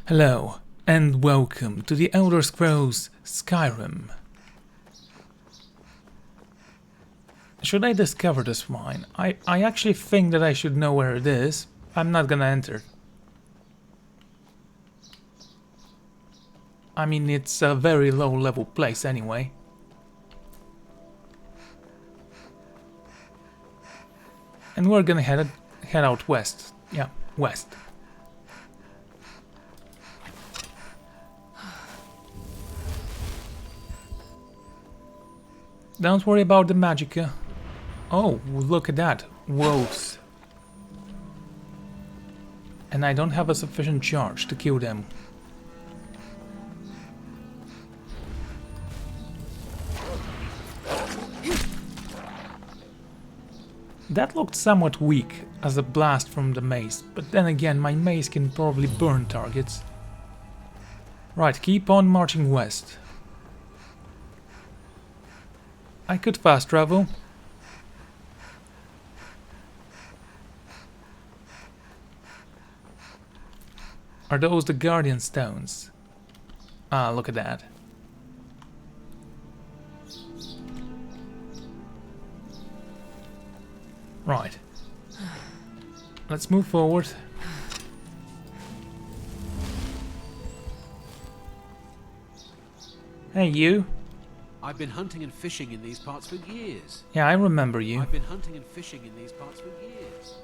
Hello, and welcome to the Elder Scrolls Skyrim. Should I discover this mine? I actually think that I should know where it is. I'm not gonna enter. I mean, it's a very low level place anyway. And we're gonna head out west. Yeah, west. Don't worry about the magicka. Oh, look at that. Wolves. And I don't have a sufficient charge to kill them. That looked somewhat weak as a blast from the mace, but then again my mace can probably burn targets. Right, keep on marching west. I could fast travel. Are those the guardian stones? Ah, look at that. Right. Let's move forward. Hey, you. I've been hunting and fishing in these parts for years. Yeah, I remember you. I've been hunting and fishing in these parts for years.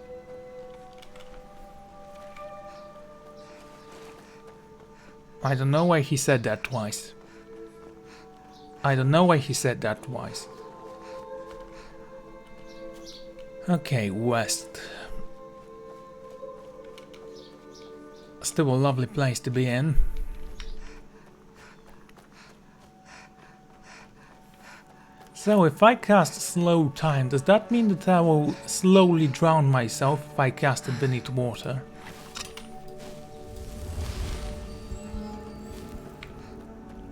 I don't know why he said that twice. I don't know why he said that twice. Okay, west. Still a lovely place to be in. So if I cast slow time, does that mean that I will slowly drown myself if I cast it beneath water?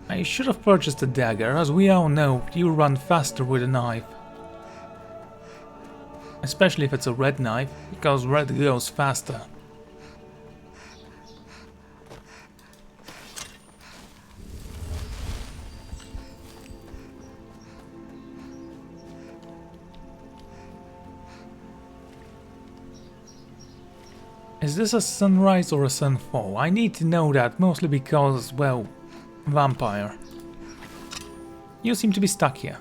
I should have purchased a dagger, as we all know, you run faster with a knife. Especially if it's a red knife, because red goes faster. Is this a sunrise or a sunfall? I need to know that, mostly because, well, vampire. You seem to be stuck here.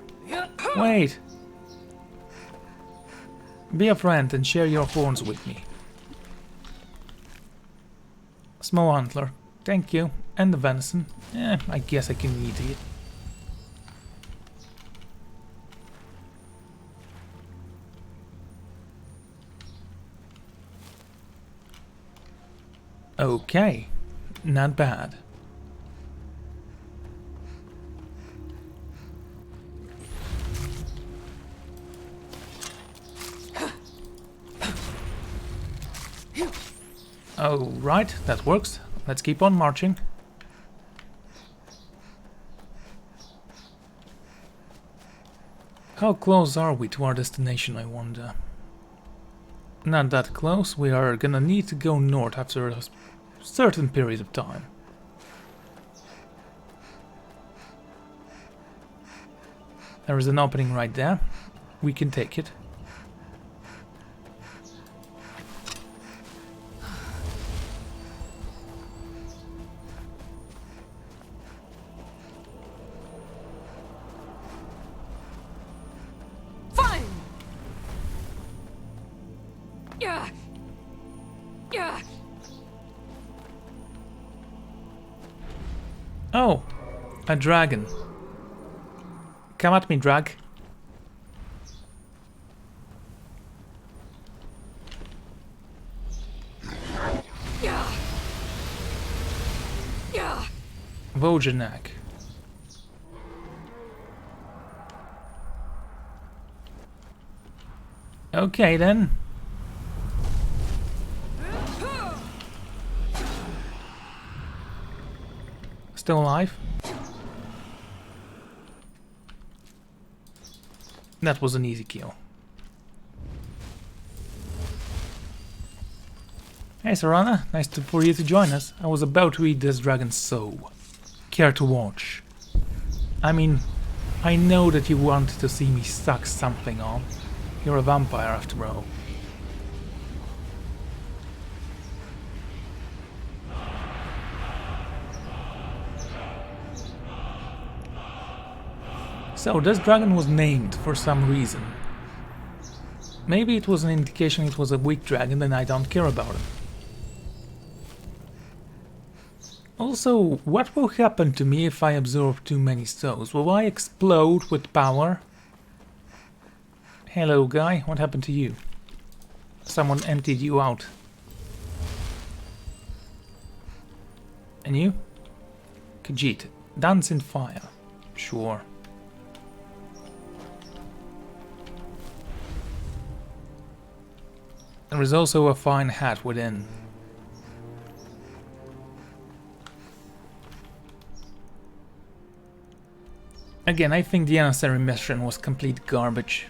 Wait! Be a friend and share your horns with me. Small antler. Thank you. And the venison. I guess I can eat it. Okay. Not bad. Oh, right, that works. Let's keep on marching. How close are we to our destination, I wonder? Not that close. We are gonna need to go north after a certain period of time. There is an opening right there. We can take it. Oh, a dragon. Come at me, drag. Vojanak. Okay then. Still alive? That was an easy kill. Hey Serana, nice for you to join us. I was about to eat this dragon's soul. Care to watch? I mean, I know that you wanted to see me suck something on. You're a vampire after all. So this dragon was named for some reason. Maybe it was an indication it was a weak dragon and I don't care about it. Also, what will happen to me if I absorb too many souls? Will I explode with power? Hello guy, what happened to you? Someone emptied you out. And you? Khajiit, dance in fire. Sure. There is also a fine hat within. Again, I think the emissary mission was complete garbage.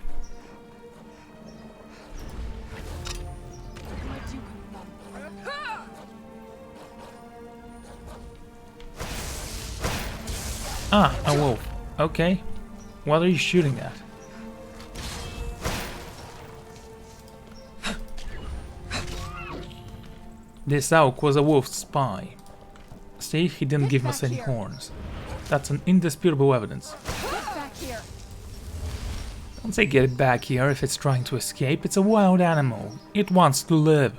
Ah, a wolf. Okay. What are you shooting at? This awoke was a wolf's spy. See, he didn't give us any horns. That's an indisputable evidence. Don't say get it back here if it's trying to escape. It's a wild animal. It wants to live.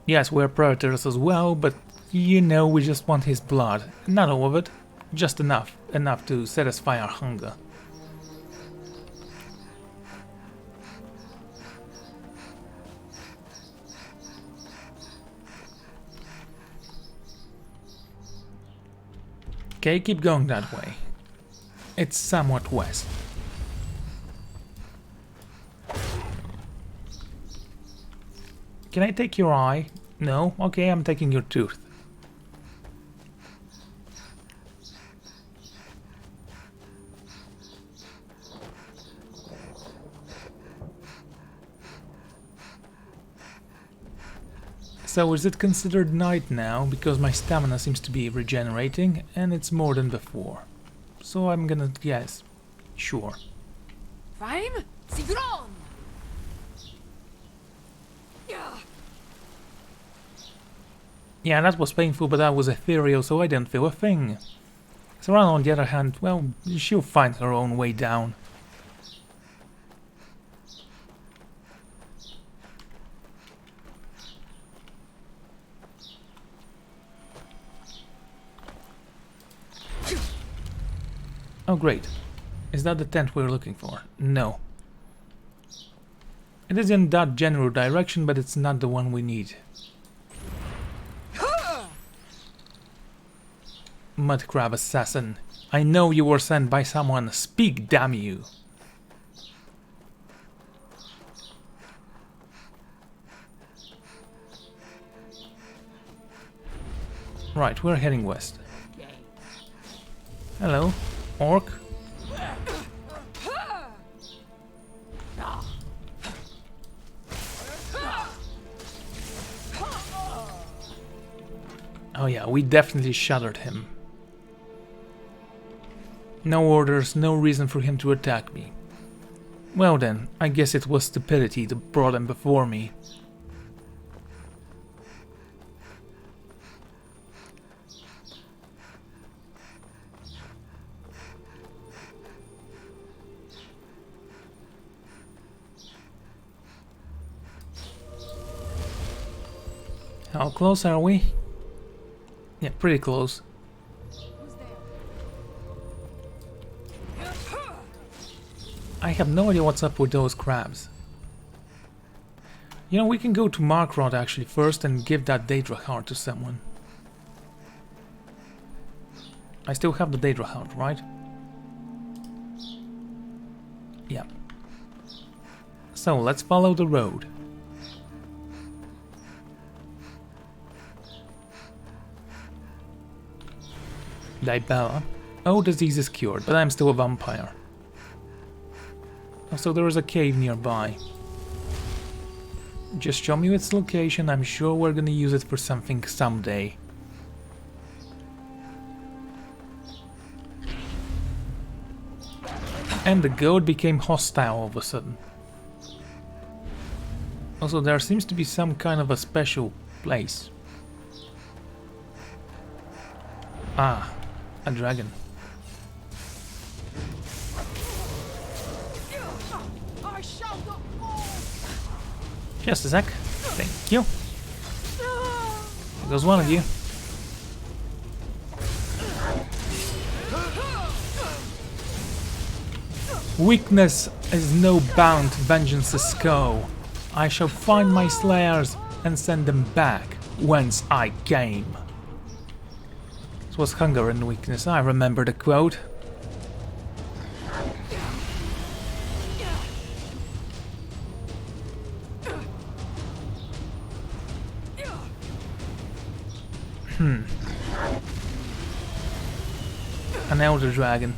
Yes, we're predators as well, but you know, we just want his blood. Not all of it. Just enough. Enough to satisfy our hunger. Okay, keep going that way. It's somewhat west. Can I take your eye? No? Okay, I'm taking your tooth. So is it considered night now, because my stamina seems to be regenerating, and it's more than before. So I'm gonna guess. Sure. Yeah, that was painful, but that was ethereal, so I didn't feel a thing. Serana, on the other hand, well, she'll find her own way down. Oh great. Is that the tent we're looking for? No. It is in that general direction, but it's not the one we need. Mudcrab assassin. I know you were sent by someone. Speak, damn you. Right, we're heading west. Hello, orc. Oh yeah, we definitely shuddered him. No orders, no reason for him to attack me. Well then, I guess it was stupidity that brought him before me. How close are we? Yeah, pretty close. I have no idea what's up with those crabs. You know, we can go to Markrod actually first and give that Daedra heart to someone. I still have the Daedra heart, right? Yeah. So, let's follow the road. Libella. Oh, disease is cured, but I'm still a vampire. So there is a cave nearby. Just show me its location, I'm sure we're gonna use it for something someday. And the goat became hostile all of a sudden. Also, there seems to be some kind of a special place. Ah, a dragon. Just a sec. Thank you. There goes one of you. Weakness is no bound, vengeance is go. I shall find my slayers and send them back whence I came. This was hunger and weakness, I remember the quote. An elder dragon.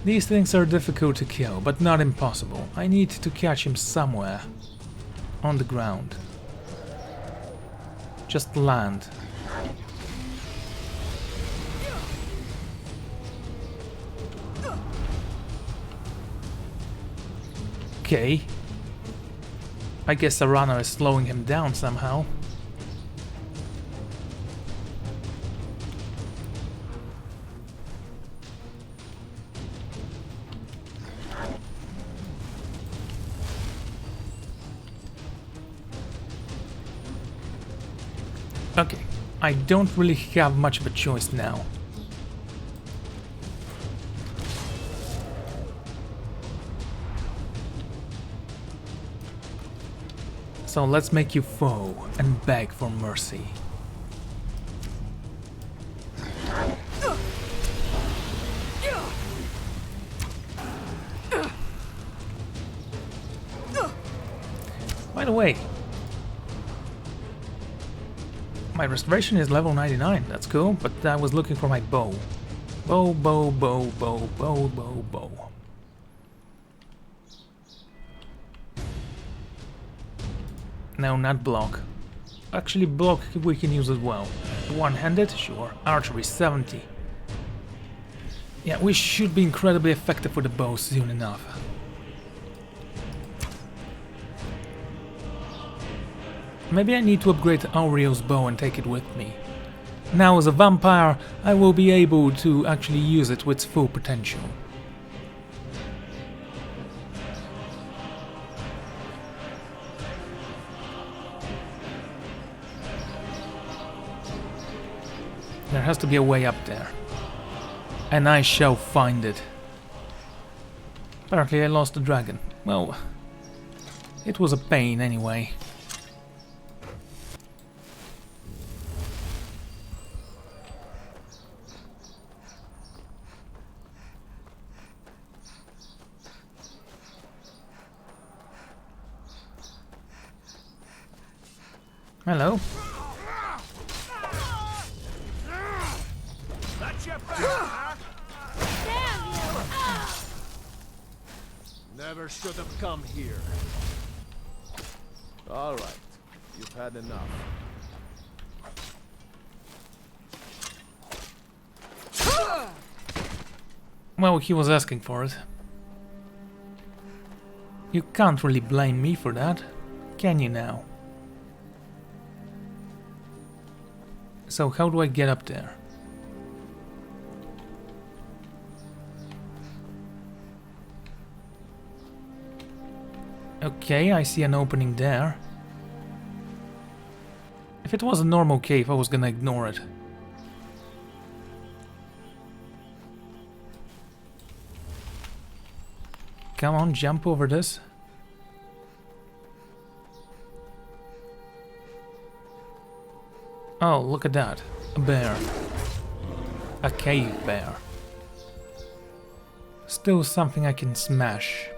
These things are difficult to kill, but not impossible. I need to catch him somewhere. On the ground. Just land. Okay. I guess the runner is slowing him down somehow. Okay, I don't really have much of a choice now. So let's make you foe and beg for mercy. By the way, my restoration is level 99, that's cool, but I was looking for my bow. Bow. No, not block. Actually, block we can use as well. One-handed, sure. Archery 70. Yeah, we should be incredibly effective with the bow soon enough. Maybe I need to upgrade Aurel's bow and take it with me. Now as a vampire, I will be able to actually use it to its full potential. There has to be a way up there. And I shall find it. Apparently I lost the dragon. Well, it was a pain anyway. Hello. Never should have come here. All right, you've had enough. Well, he was asking for it. You can't really blame me for that, can you now? So how do I get up there? Okay, I see an opening there. If it was a normal cave, I was gonna ignore it. Come on, jump over this. Oh, look at that. A bear. A cave bear. Still something I can smash.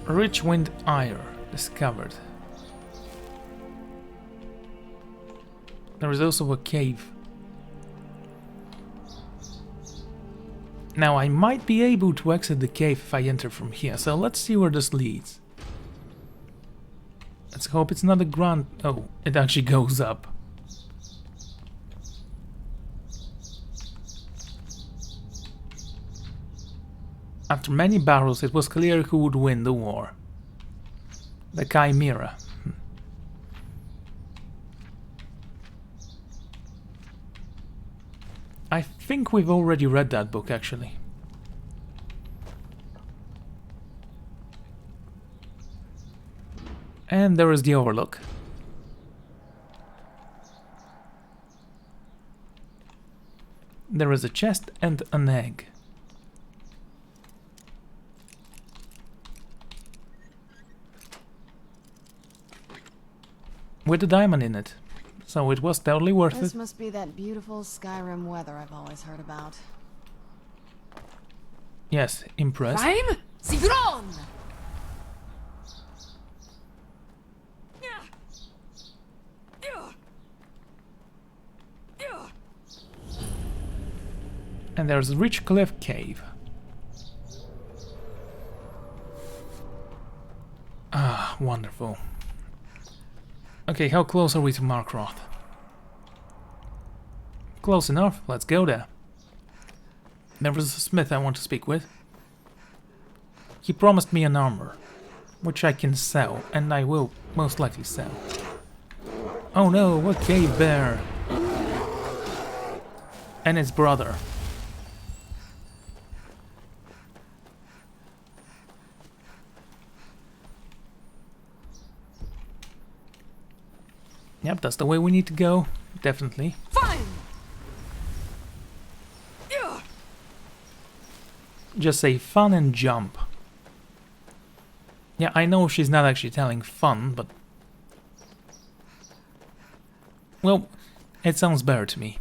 Rich wind ire discovered. There is also a cave. Now I might be able to exit the cave if I enter from here, so let's see where this leads. Let's hope it's not a ground... Oh, it actually goes up. After many battles, it was clear who would win the war. The Chimera. I think we've already read that book, actually. And there is the Overlook. There is a chest and an egg. With a diamond in it. So it was totally worth it. This must be that beautiful Skyrim weather I've always heard about. Yes, impressed. Rhyme? Sigron! And there's Rich Cliff Cave. Ah, wonderful. Okay, how close are we to Markroth? Close enough, let's go there. There was a smith I want to speak with. He promised me an armor, which I can sell, and I will most likely sell. Oh no, what cave bear! And his brother. Yep, that's the way we need to go. Definitely. Fine! Just say fun and jump. Yeah, I know she's not actually telling fun, but... Well, it sounds better to me.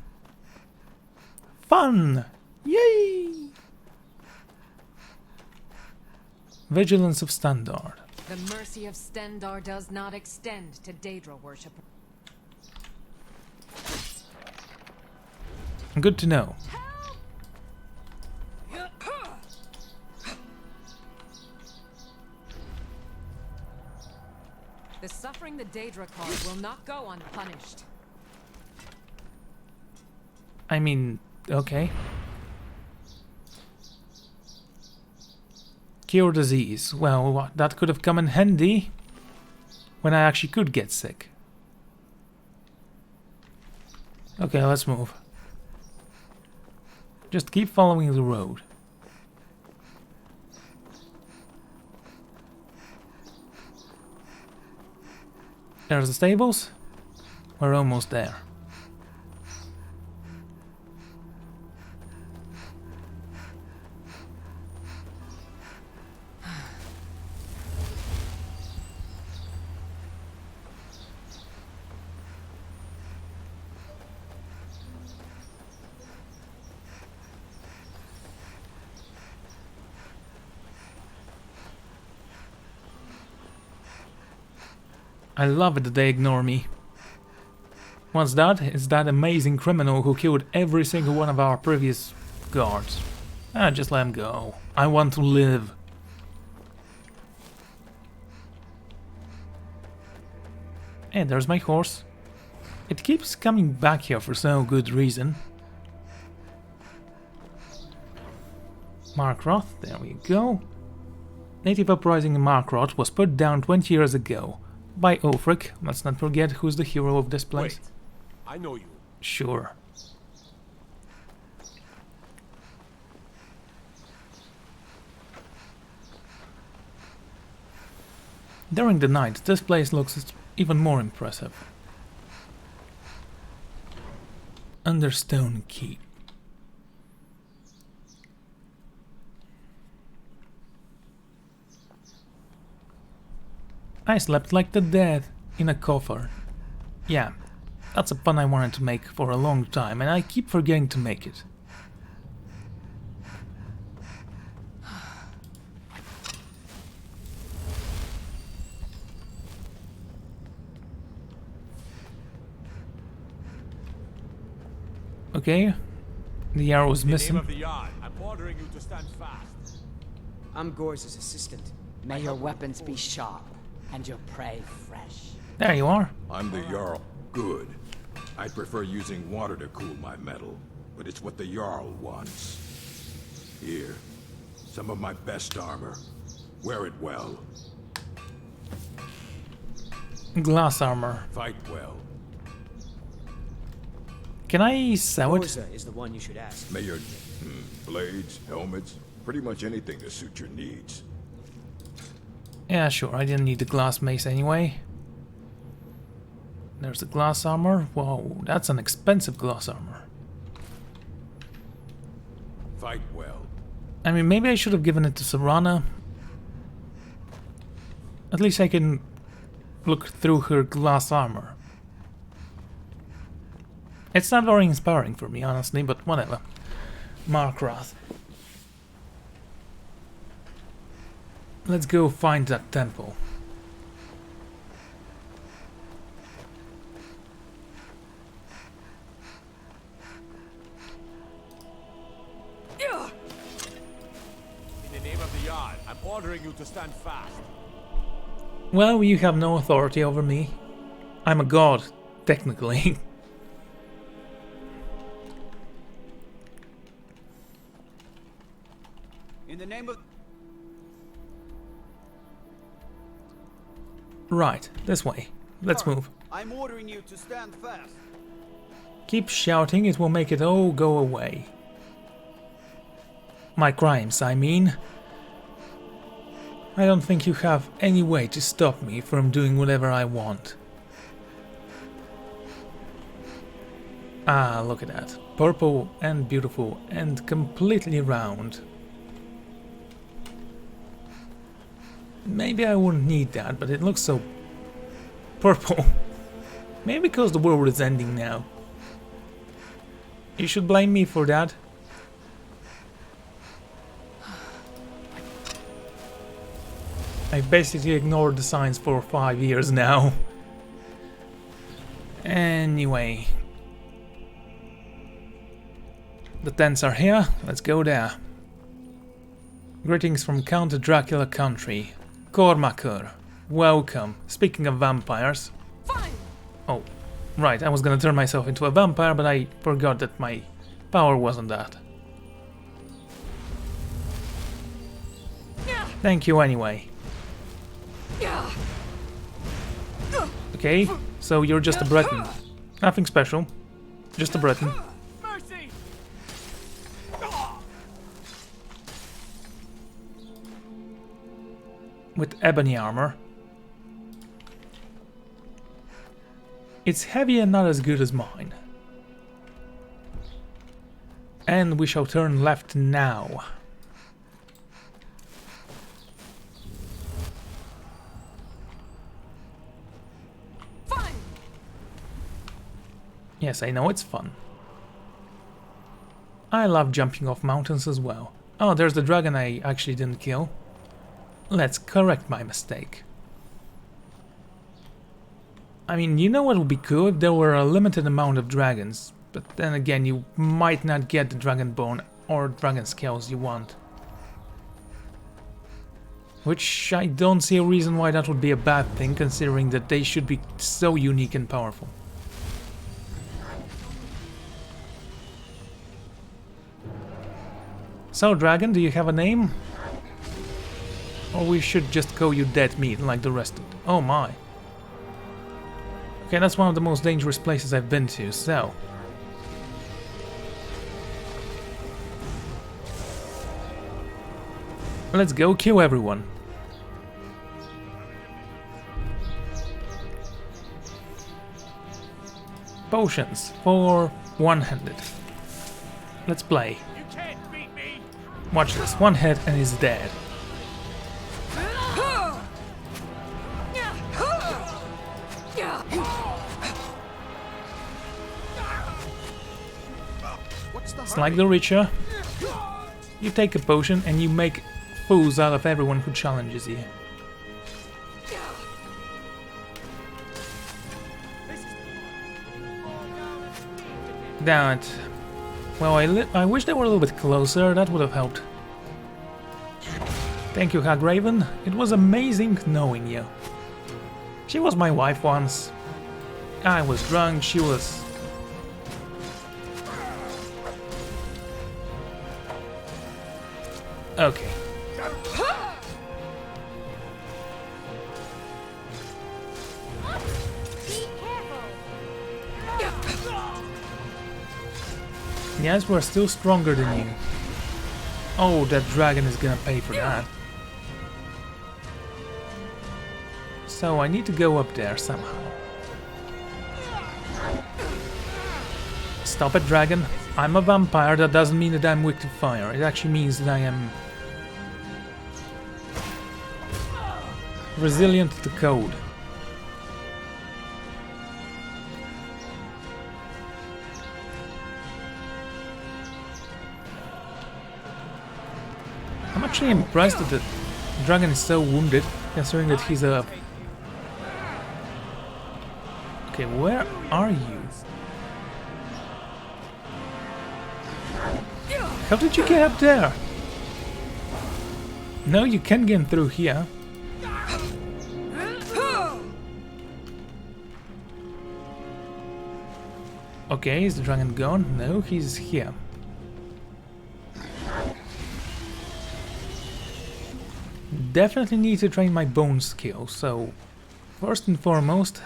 Fun! Yay! Vigilance of Standard. The mercy of Stendar does not extend to Daedra worship. Good to know. The suffering the Daedra cause will not go unpunished. I mean, okay. Cure disease. Well, that could have come in handy when I actually could get sick. Okay, let's move. Just keep following the road. There's the stables. We're almost there. I love it that they ignore me. What's that? It's that amazing criminal who killed every single one of our previous guards. Ah, just let him go. I want to live. Hey, there's my horse. It keeps coming back here for no good reason. Markroth, there we go. Native uprising in Markroth was put down 20 years ago. By Ulfric, let's not forget who's the hero of this place. Wait, I know you. Sure. During the night, this place looks even more impressive. Understone Keep. I slept like the dead in a coffer. Yeah, that's a pun I wanted to make for a long time, and I keep forgetting to make it. Okay. The arrow's In the name missing. of the yard, I'm ordering you to stand fast. I'm Gor's assistant. May your weapons be sharp and your prey fresh. There you are. I'm the Jarl. Good. I prefer using water to cool my metal, but it's what the Jarl wants. Here, some of my best armor. Wear it well. Glass armor. Fight well. Can I sell it? Gorza is the one you should ask. May your blades, helmets, pretty much anything to suit your needs. Yeah, sure. I didn't need the glass mace anyway. There's the glass armor. Whoa, that's an expensive glass armor. Fight well. I mean, maybe I should have given it to Serana. At least I can look through her glass armor. It's not very inspiring for me, honestly, but whatever. Markrath. Let's go find that temple. In the name of the yard, I'm ordering you to stand fast. Well, you have no authority over me. I'm a god, technically. In the name of... Right, this way. Let's move. I'm ordering you to stand fast. Keep shouting, it will make it all go away. My crimes, I mean. I don't think you have any way to stop me from doing whatever I want. Ah, look at that. Purple and beautiful and completely round. Maybe I wouldn't need that, but it looks so purple. Maybe because the world is ending now. You should blame me for that. I basically ignored the signs for 5 years now. Anyway. The tents are here, let's go there. Greetings from Count Dracula country. Cormacur. Welcome. Speaking of vampires. Fine. Oh, right, I was gonna turn myself into a vampire, but I forgot that my power wasn't that. Thank you anyway. Okay, so you're just a Breton. Nothing special. Just a Breton. Mercy! With ebony armor. It's heavy and not as good as mine. And we shall turn left now. Fine. Yes, I know it's fun. I love jumping off mountains as well. Oh, there's the dragon I actually didn't kill. Let's correct my mistake. I mean, you know what would be cool if there were a limited amount of dragons, but then again you might not get the dragon bone or dragon scales you want. Which I don't see a reason why that would be a bad thing, considering that they should be so unique and powerful. So dragon, do you have a name? Or we should just call you dead meat like the rest of them. Oh my. Okay, that's one of the most dangerous places I've been to, so... let's go kill everyone. Potions for one-handed. Let's play. You can't beat me! Watch this, one hit and he's dead. It's like the Richer. You take a potion and you make fools out of everyone who challenges you. Damn it. Well, I wish they were a little bit closer, that would have helped. Thank you, Hagraven. It was amazing knowing you. She was my wife once. I was drunk, she was... Okay. Yes, we're still stronger than you. Oh, that dragon is gonna pay for that. So I need to go up there somehow. Stop it, dragon. I'm a vampire, that doesn't mean that I'm weak to fire. It actually means that I am resilient to cold. I'm actually impressed that the dragon is so wounded, considering that he's a... Okay, where are you? How did you get up there? No, you can't get through here. Okay, is the dragon gone? No, he's here. Definitely need to train my bone skill, so first and foremost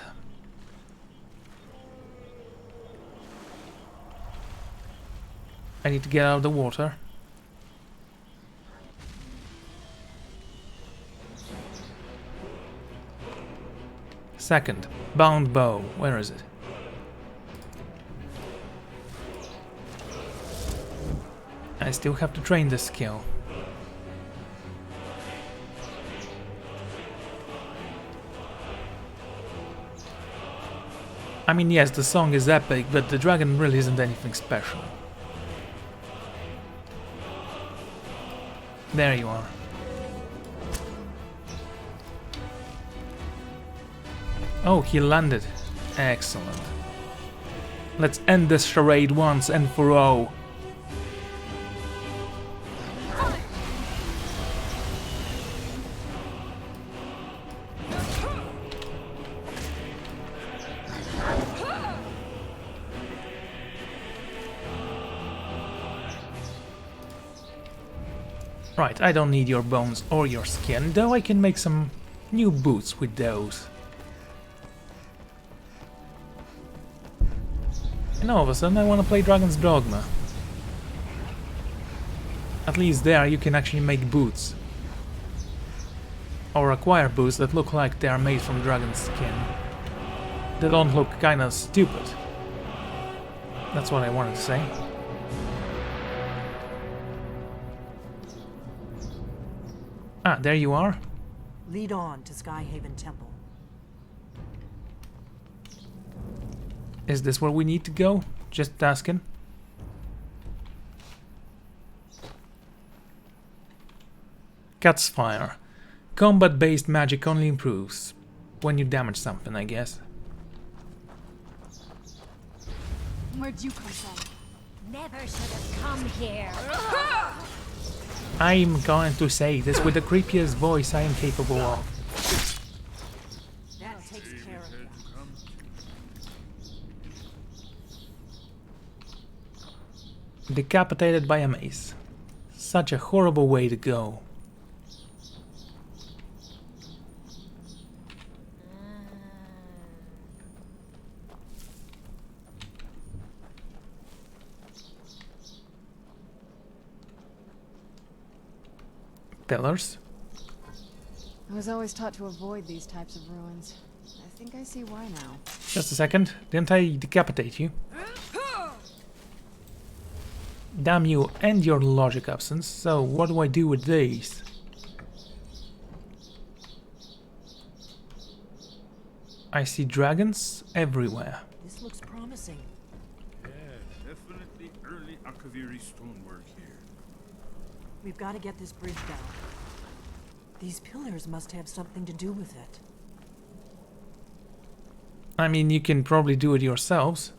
I need to get out of the water. Second, bound bow. Where is it? I still have to train this skill. I mean, yes, the song is epic, but the dragon really isn't anything special. There you are. Oh, he landed. Excellent. Let's end this charade once and for all. Right, I don't need your bones or your skin, though I can make some new boots with those. And all of a sudden I want to play Dragon's Dogma. At least there you can actually make boots. Or acquire boots that look like they are made from dragon's skin. They don't look kinda stupid. That's what I wanted to say. Ah, there you are. Lead on to Skyhaven Temple. Is this where we need to go? Just asking. Cat's Fire. Combat-based magic only improves when you damage something, I guess. Where'd you come from? Never should have come here. I'm going to say this with the creepiest voice I am capable of. That takes care of that. Decapitated by a mace. Such a horrible way to go. Pillars. I was always taught to avoid these types of ruins. I think I see why now. Just a second. Didn't I decapitate you? Damn you and your logic absence. So what do I do with these? I see dragons everywhere. This looks promising. Yeah, definitely early Akaviri stonework here. We've got to get this bridge down. These pillars must have something to do with it. I mean, you can probably do it yourselves.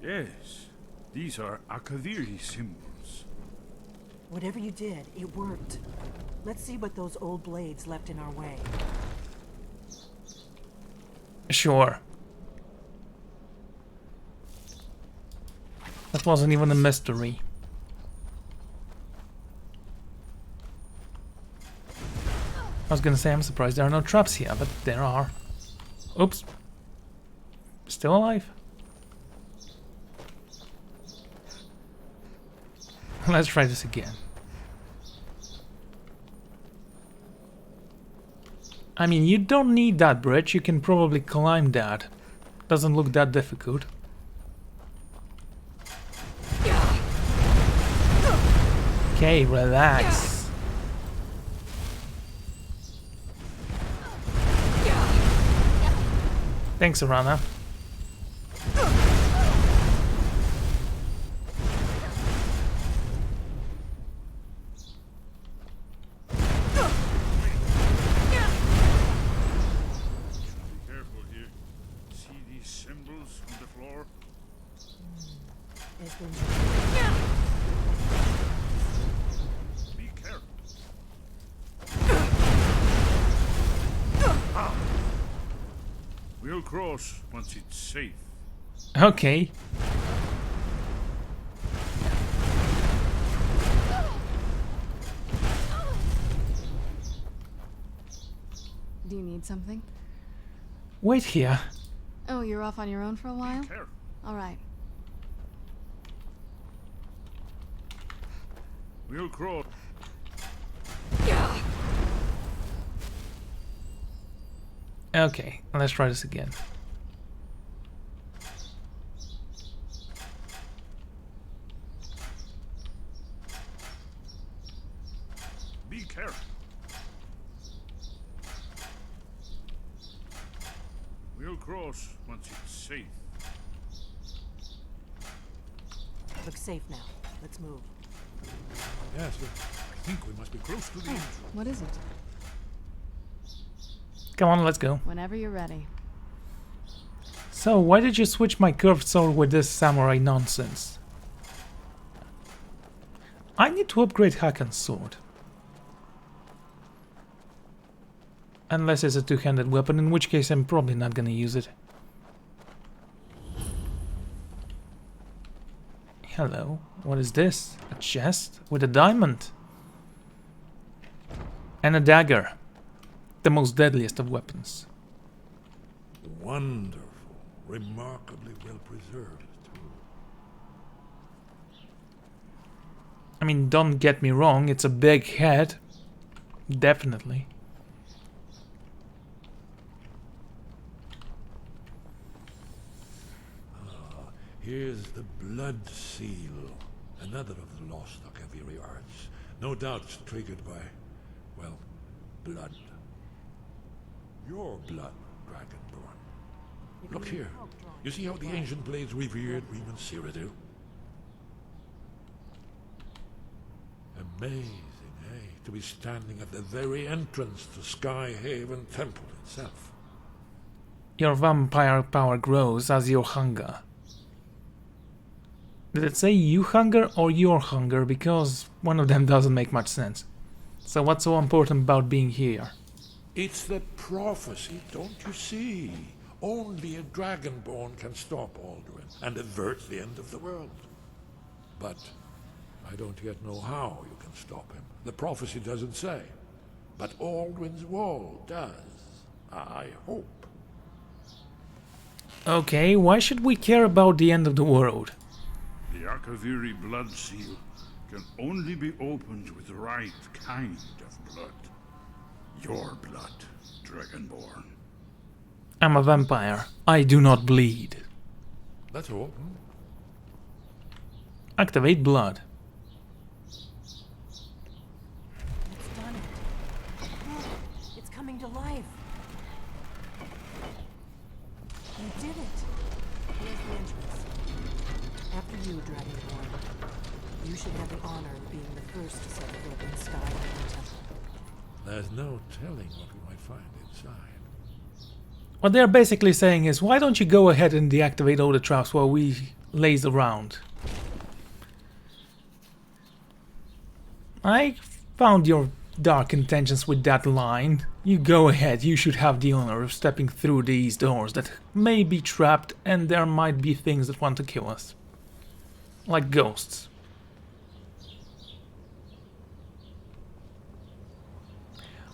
Yes, These are Akaviri symbols. Whatever you did, it worked. Let's see what those old blades left in our way. Sure. That wasn't even a mystery. I was gonna say I'm surprised there are no traps here, but there are. Oops. Still alive? Let's try this again. I mean, you don't need that bridge, you can probably climb that. Doesn't look that difficult. Okay, relax. Thanks, Arana. We'll cross once it's safe. Okay. Do you need something? Wait here. Oh, you're off on your own for a while? Careful. All right. We'll cross. Okay, let's try this again. Be careful. We'll cross once it's safe. Looks safe now. Let's move. Yes, I think we must be close to the entrance. What is it? Come on, let's go. Whenever you're ready. So, why did you switch my curved sword with this samurai nonsense? I need to upgrade Hakan's sword. Unless it's a two-handed weapon, in which case I'm probably not gonna use it. Hello, what is this? A chest with a diamond. And a dagger. The most deadliest of weapons. Wonderful. Remarkably well preserved, too. I mean, don't get me wrong, it's a big head. Definitely. Here's the blood seal. Another of the lost Akaviri arts. No doubt triggered by, well, blood. Your blood, Dragonborn. Look here. You see how the ancient blades revered even Cyrodiil? Amazing, eh? To be standing at the very entrance to Skyhaven Temple itself. Your vampire power grows as your hunger. Did it say you hunger or your hunger? Because one of them doesn't make much sense. So what's so important about being here? It's the prophecy, don't you see? Only a Dragonborn can stop Alduin and avert the end of the world. But I don't yet know how you can stop him. The prophecy doesn't say. But Alduin's wall does. I hope. Okay, why should we care about the end of the world? The Akaviri blood seal can only be opened with the right kind of blood. Your blood, Dragonborn. I'm a vampire. I do not bleed. That's all. Activate blood. It's done it. Look, it's coming to life. You did it. Here's the entrance. After you, Dragonborn. You should have the honor of being the first to set foot in Skyrim Temple. There's no telling what we might find inside. What they're basically saying is, why don't you go ahead and deactivate all the traps while we laze around? I found your dark intentions with that line. You go ahead, you should have the honor of stepping through these doors that may be trapped, and there might be things that want to kill us. Like ghosts.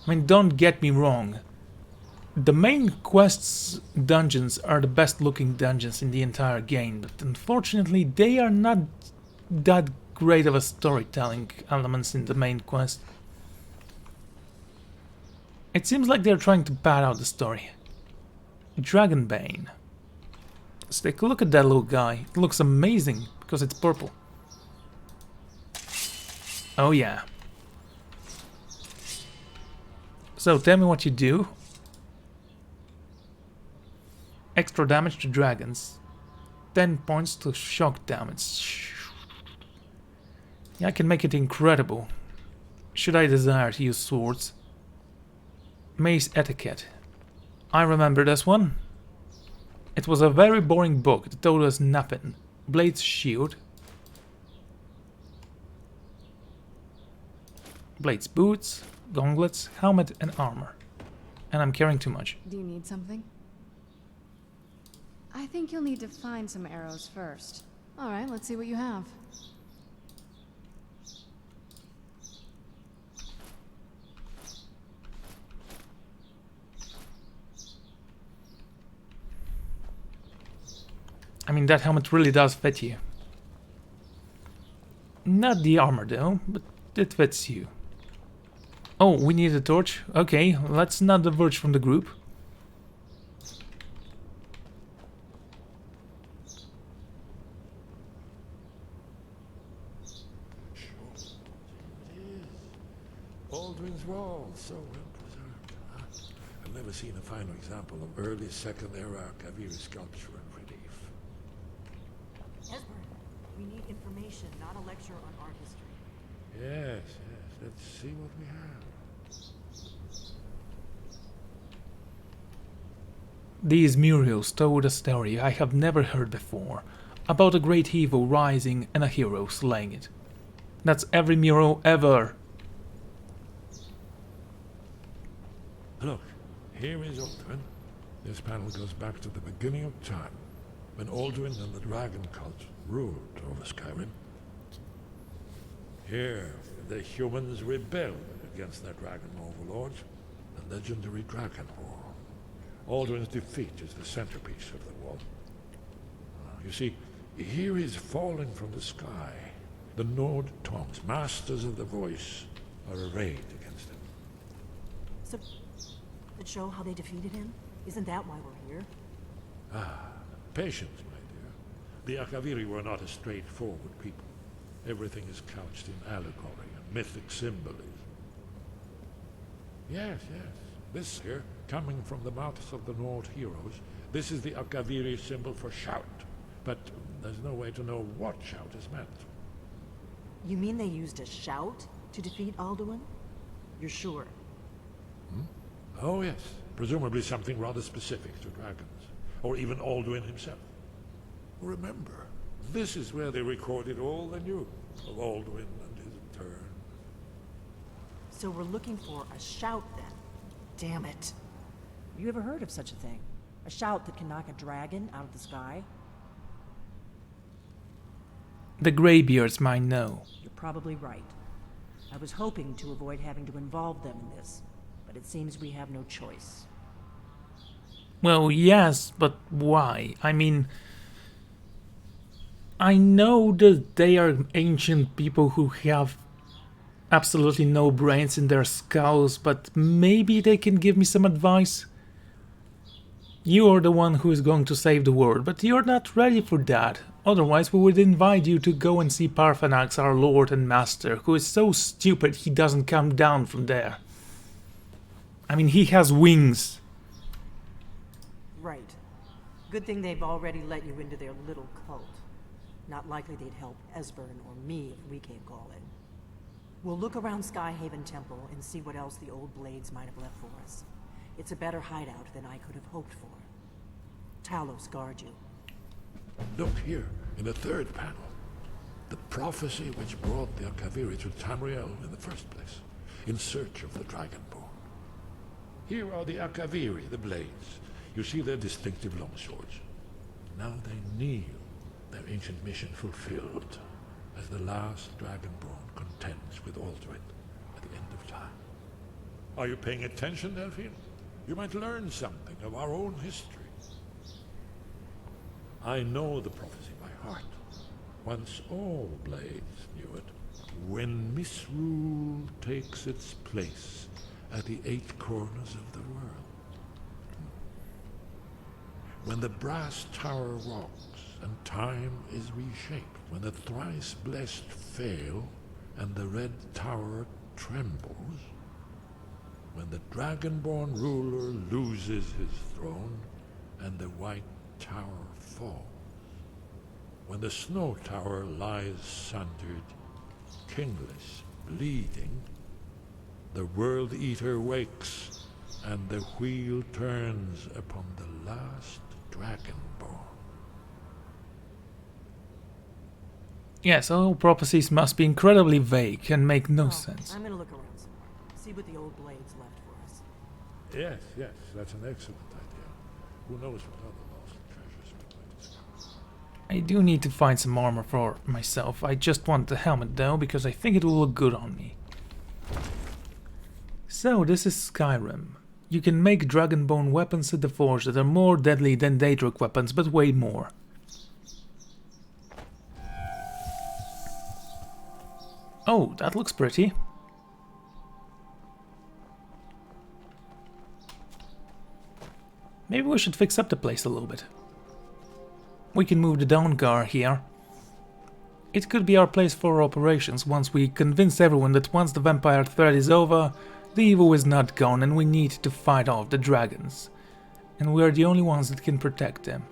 I mean, don't get me wrong. The main quests dungeons are the best looking dungeons in the entire game, but unfortunately they are not that great of a storytelling elements in the main quest. It seems like they're trying to pad out the story. Dragonbane. Let's take a look at that little guy. It looks amazing because it's purple. Oh yeah. So tell me what you do. Extra damage to dragons. 10 points to shock damage. Yeah, I can make it incredible. Should I desire to use swords? Mace etiquette. I remember this one. It was a very boring book that told us nothing. Blade's shield. Blade's boots, gauntlets, helmet and armor. And I'm carrying too much. Do you need something? I think you'll need to find some arrows first. Alright, let's see what you have. I mean, that helmet really does fit you. Not the armor though, but it fits you. Oh, we need a torch? Okay, let's not diverge from the group. Baldwin's Wall, so well preserved. I've never seen a finer example of early Second Era Kaviri sculpture and relief. Esbern, we need information, not a lecture on art history. Yes, yes. Let's see what we have. These murals told a story I have never heard before, about a great evil rising and a hero slaying it. That's every mural ever. Look, here is Alduin. This panel goes back to the beginning of time, when Alduin and the dragon cult ruled over Skyrim. Here, the humans rebelled against their dragon overlords, the legendary Dragon War. Alduin's defeat is the centerpiece of the wall. You see, here is falling from the sky. The Nord Tongs, masters of the voice, are arrayed against him. So, that show how they defeated him? Isn't that why we're here? Ah, patience, my dear. The Akaviri were not a straightforward people. Everything is couched in allegory and mythic symbolism. Yes, yes. This here, coming from the mouths of the Nord heroes, this is the Akaviri symbol for shout. But there's no way to know what shout is meant. You mean they used a shout to defeat Alduin? You're sure? Oh yes, presumably something rather specific to dragons, or even Alduin himself. Remember, this is where they recorded all they knew of Alduin and his turn. So we're looking for a shout then? Damn it. You ever heard of such a thing? A shout that can knock a dragon out of the sky? The Greybeards might know. You're probably right. I was hoping to avoid having to involve them in this, but it seems we have no choice. Well, yes, but why? I mean, I know that they are ancient people who have absolutely no brains in their skulls, but maybe they can give me some advice. You are the one who is going to save the world, but you're not ready for that. Otherwise we would invite you to go and see Parphanax, our lord and master, who is so stupid he doesn't come down from there. I mean, he has wings. Right. Good thing they've already let you into their little cult. Not likely they'd help Esbern or me if we came calling. We'll look around Skyhaven Temple and see what else the old blades might have left for us. It's a better hideout than I could have hoped for. Talos guard you. Look here, in the third panel. The prophecy which brought the Akaviri to Tamriel in the first place, in search of the Dragonborn. Here are the Akaviri, the blades. You see their distinctive longswords. Now they kneel, their ancient mission fulfilled, as the last Dragonborn contends with Aldred at the end of time. Are you paying attention, Delphine? You might learn something of our own history. I know the prophecy by heart. Once all blades knew it. When misrule takes its place at the 8 corners of the world. When the brass tower rocks and time is reshaped. When the thrice blessed fail and the red tower trembles. When the Dragonborn ruler loses his throne and the white tower falls. When the snow tower lies sundered, kingless, bleeding, the World Eater wakes, and the wheel turns upon the last Dragonborn. Yes, all prophecies must be incredibly vague and make no sense. I'm gonna look around some more. See what the old blades left for us. Yes, that's an excellent idea. Who knows what other lost treasures we might discover. I do need to find some armor for myself. I just want the helmet though, because I think it will look good on me. So, this is Skyrim. You can make Dragonbone weapons at the Forge that are more deadly than Daedric weapons, but way more. Oh, that looks pretty. Maybe we should fix up the place a little bit. We can move the Dawngar here. It could be our place for operations once we convince everyone that once the vampire threat is over, the evil is not gone and we need to fight off the dragons. And we are the only ones that can protect them.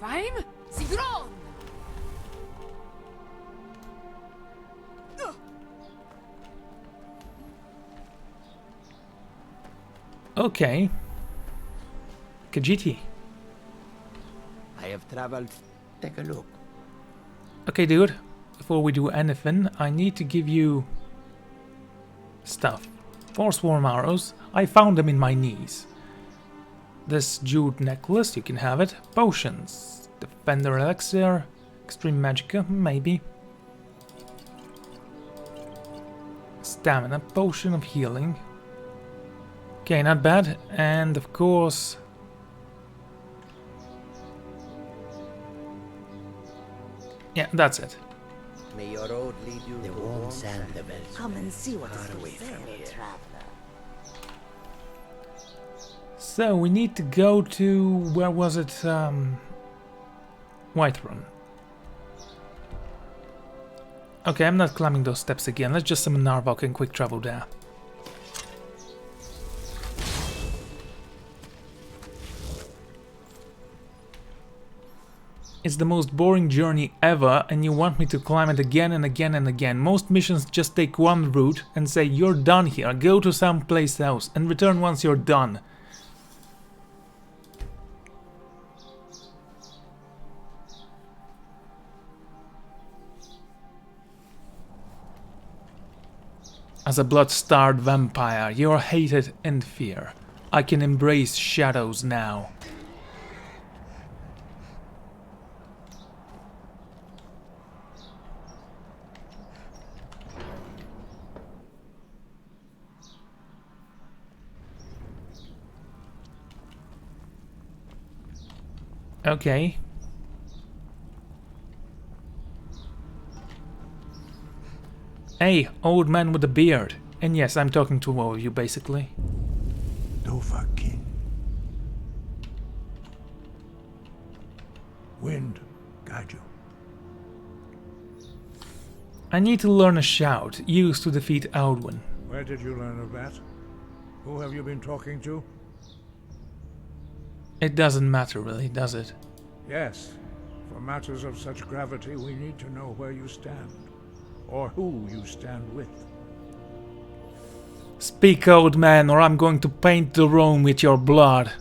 Faim? Sigron! Okay. Khajiit. I have traveled. Take a look. Okay, dude. Before we do anything, I need to give you stuff. 4 swarm arrows. I found them in my knees. This jeweled necklace, you can have it. Potions. Defender elixir. Extreme magicka, maybe. Stamina potion of healing. Okay, not bad. And of course... yeah, that's it. May your road lead you to warm sand levels. Come and see what Far is away for from sale, here. traveler. So, we need to go to... where was it? Whiterun. Okay, I'm not climbing those steps again. Let's just summon Narvok and quick travel there. It's the most boring journey ever, and you want me to climb it again and again and again. Most missions just take one route and say, you're done here, go to someplace else, and return once you're done. As a blood-starved vampire, you're hated and fear. I can embrace shadows now. Okay. Hey, old man with a beard. And yes, I'm talking to all of you, basically. Dovahkiin. Wind, guide you. I need to learn a shout, used to defeat Alduin. Where did you learn of that? Who have you been talking to? It doesn't matter really, does it? Yes. For matters of such gravity, we need to know where you stand. Or who you stand with. Speak, old man, or I'm going to paint the room with your blood.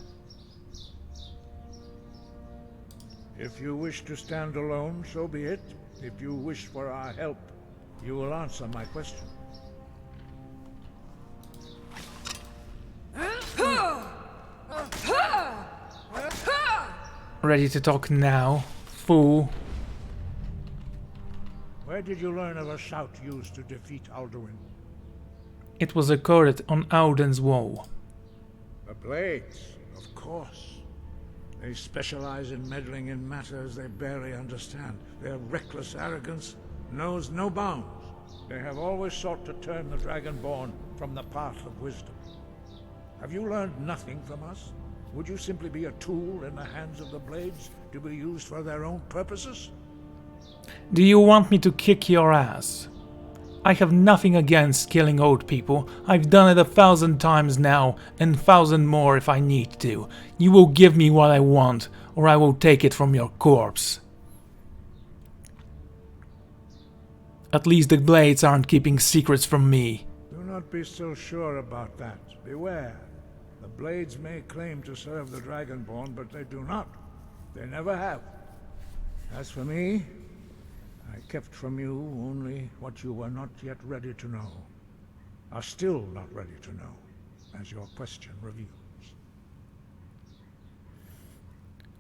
If you wish to stand alone, so be it. If you wish for our help, you will answer my question. Ready to talk now, fool. Where did you learn of a shout used to defeat Alduin? It was recorded on Audun's wall. The Blades, of course. They specialize in meddling in matters they barely understand. Their reckless arrogance knows no bounds. They have always sought to turn the Dragonborn from the path of wisdom. Have you learned nothing from us? Would you simply be a tool in the hands of the Blades to be used for their own purposes? Do you want me to kick your ass? I have nothing against killing old people. I've done it 1,000 times now, and 1,000 more if I need to. You will give me what I want, or I will take it from your corpse. At least the Blades aren't keeping secrets from me. Do not be so sure about that. Beware. The Blades may claim to serve the Dragonborn, but they do not. They never have. As for me, I kept from you only what you were not yet ready to know. Are still not ready to know, as your question reveals.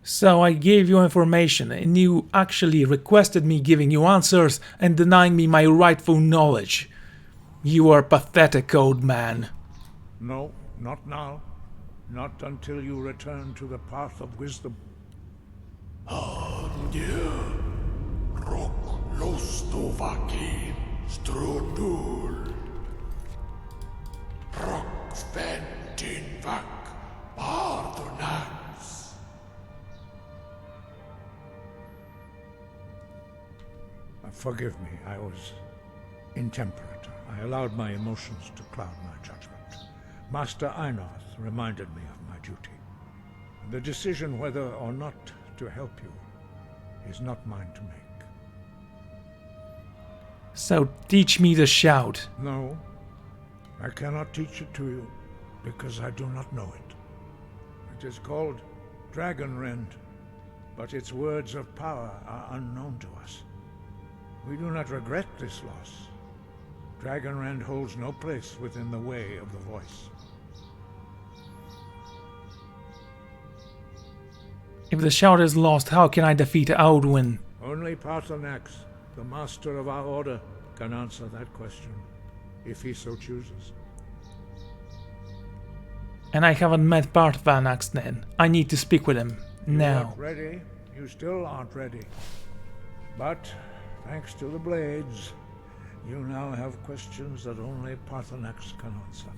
So I gave you information, and you actually requested me giving you answers and denying me my rightful knowledge. You are pathetic, old man. No, not now. Not until you return to the path of wisdom. Forgive me, I was intemperate. I allowed my emotions to cloud my judgment. Master Einarth reminded me of my duty. The decision whether or not to help you is not mine to make. So teach me the shout. No, I cannot teach it to you because I do not know it. It is called Dragon Rend, but its words of power are unknown to us. We do not regret this loss. Dragon Rend holds no place within the way of the voice. If the shout is lost, how can I defeat Alduin? Only Paarthurnax, the master of our order, can answer that question, if he so chooses. And I haven't met Paarthurnax then. I need to speak with him. Now. You aren't ready. You still aren't ready. But, thanks to the Blades, you now have questions that only Paarthurnax can answer.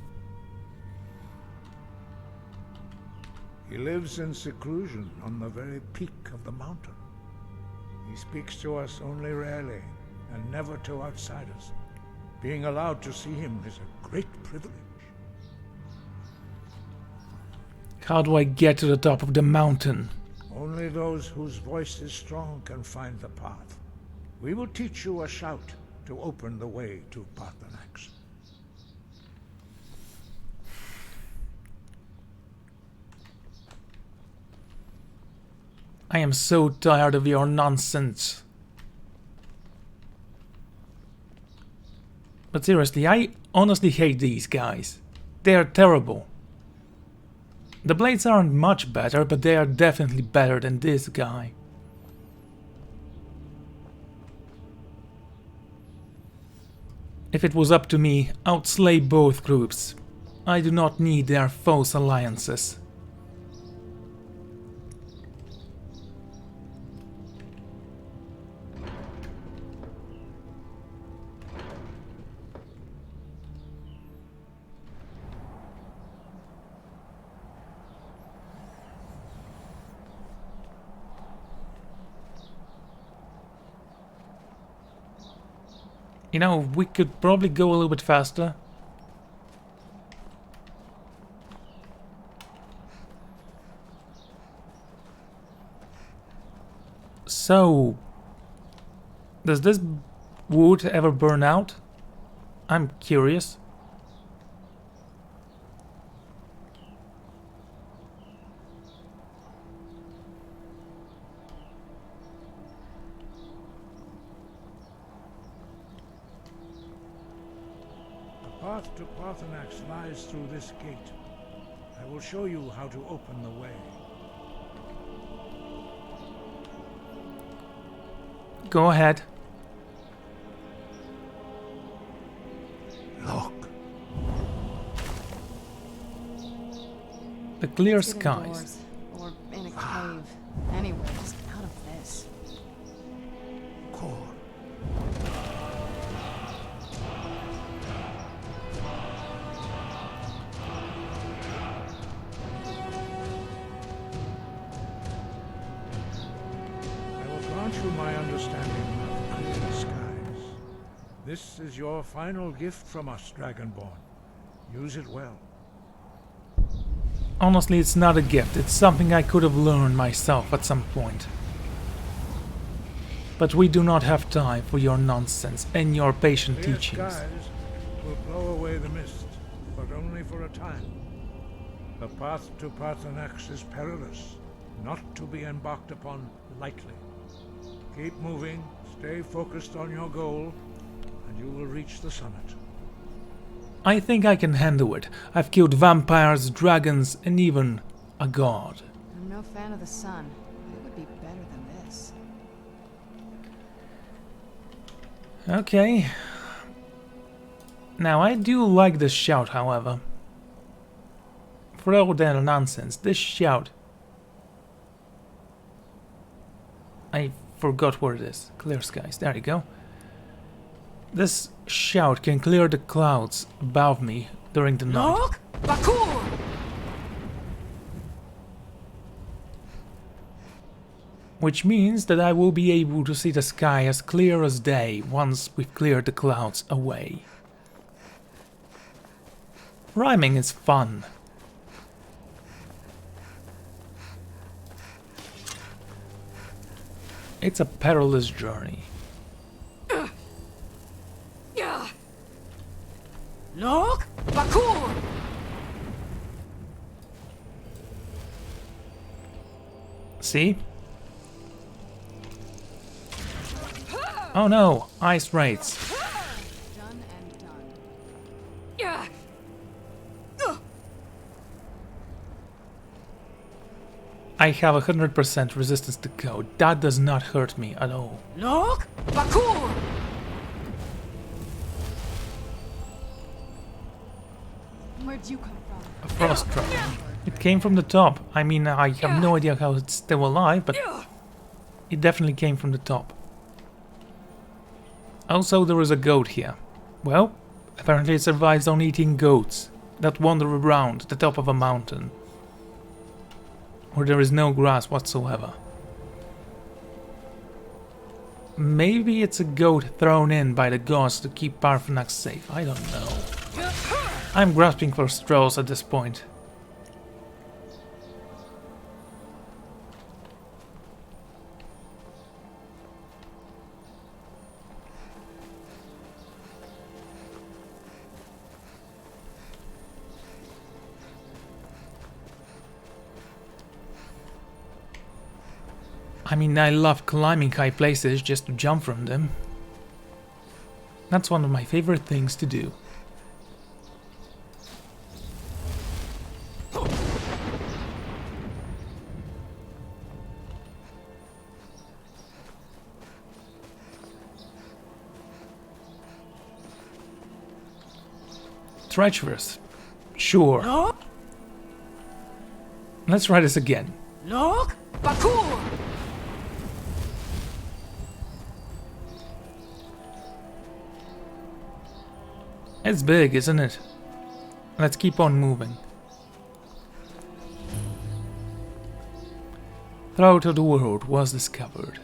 He lives in seclusion on the very peak of the mountain. He speaks to us only rarely, and never to outsiders. Being allowed to see him is a great privilege. How do I get to the top of the mountain? Only those whose voice is strong can find the path. We will teach you a shout to open the way to Paarthurnax. I am so tired of your nonsense. But seriously, I honestly hate these guys. They are terrible. The Blades aren't much better, but they are definitely better than this guy. If it was up to me, I would slay both groups. I do not need their false alliances. You know, we could probably go a little bit faster. So, does this wood ever burn out? I'm curious. path to Parthenax lies through this gate. I will show you how to open the way. Go ahead. Look. The clear Let's get skies. indoors, or in a cave. Anywhere, just out of this. Core. I will grant you my understanding of clear skies. This is your final gift from us, Dragonborn. Use it well. Honestly, it's not a gift. It's something I could have learned myself at some point. But we do not have time for your nonsense and your patient Clear teachings. skies will blow away the mist, but only for a time. The path to Parthenax is perilous, not to be embarked upon lightly. Keep moving, stay focused on your goal, and you will reach the summit. I think I can handle it. I've killed vampires, dragons, and even a god. I'm no fan of the sun. It would be better than this. Okay. Now, I do like this shout, however. For all that nonsense, this shout... I forgot where it is. Clear skies. There you go. This shout can clear the clouds above me during the night. Which means that I will be able to see the sky as clear as day once we've cleared the clouds away. Rhyming is fun. It's a perilous journey. Look! Bakur! See? Oh no, ice raids. Done and done. I have 100% resistance to code. That does not hurt me at all. Look! Bakur! Where'd you come from? A frost trap. It came from the top. I mean, I have no idea how it's still alive, but it definitely came from the top. Also, there is a goat here. Well, apparently it survives on eating goats that wander around the top of a mountain where there is no grass whatsoever. Maybe it's a goat thrown in by the gods to keep Parthenax safe. I don't know. I'm grasping for straws at this point. I mean, I love climbing high places just to jump from them. That's one of my favorite things to do. Treacherous. Sure. Let's try this again. Look! Bakur! It's big, isn't it? Let's keep on moving. Throughout the world was discovered.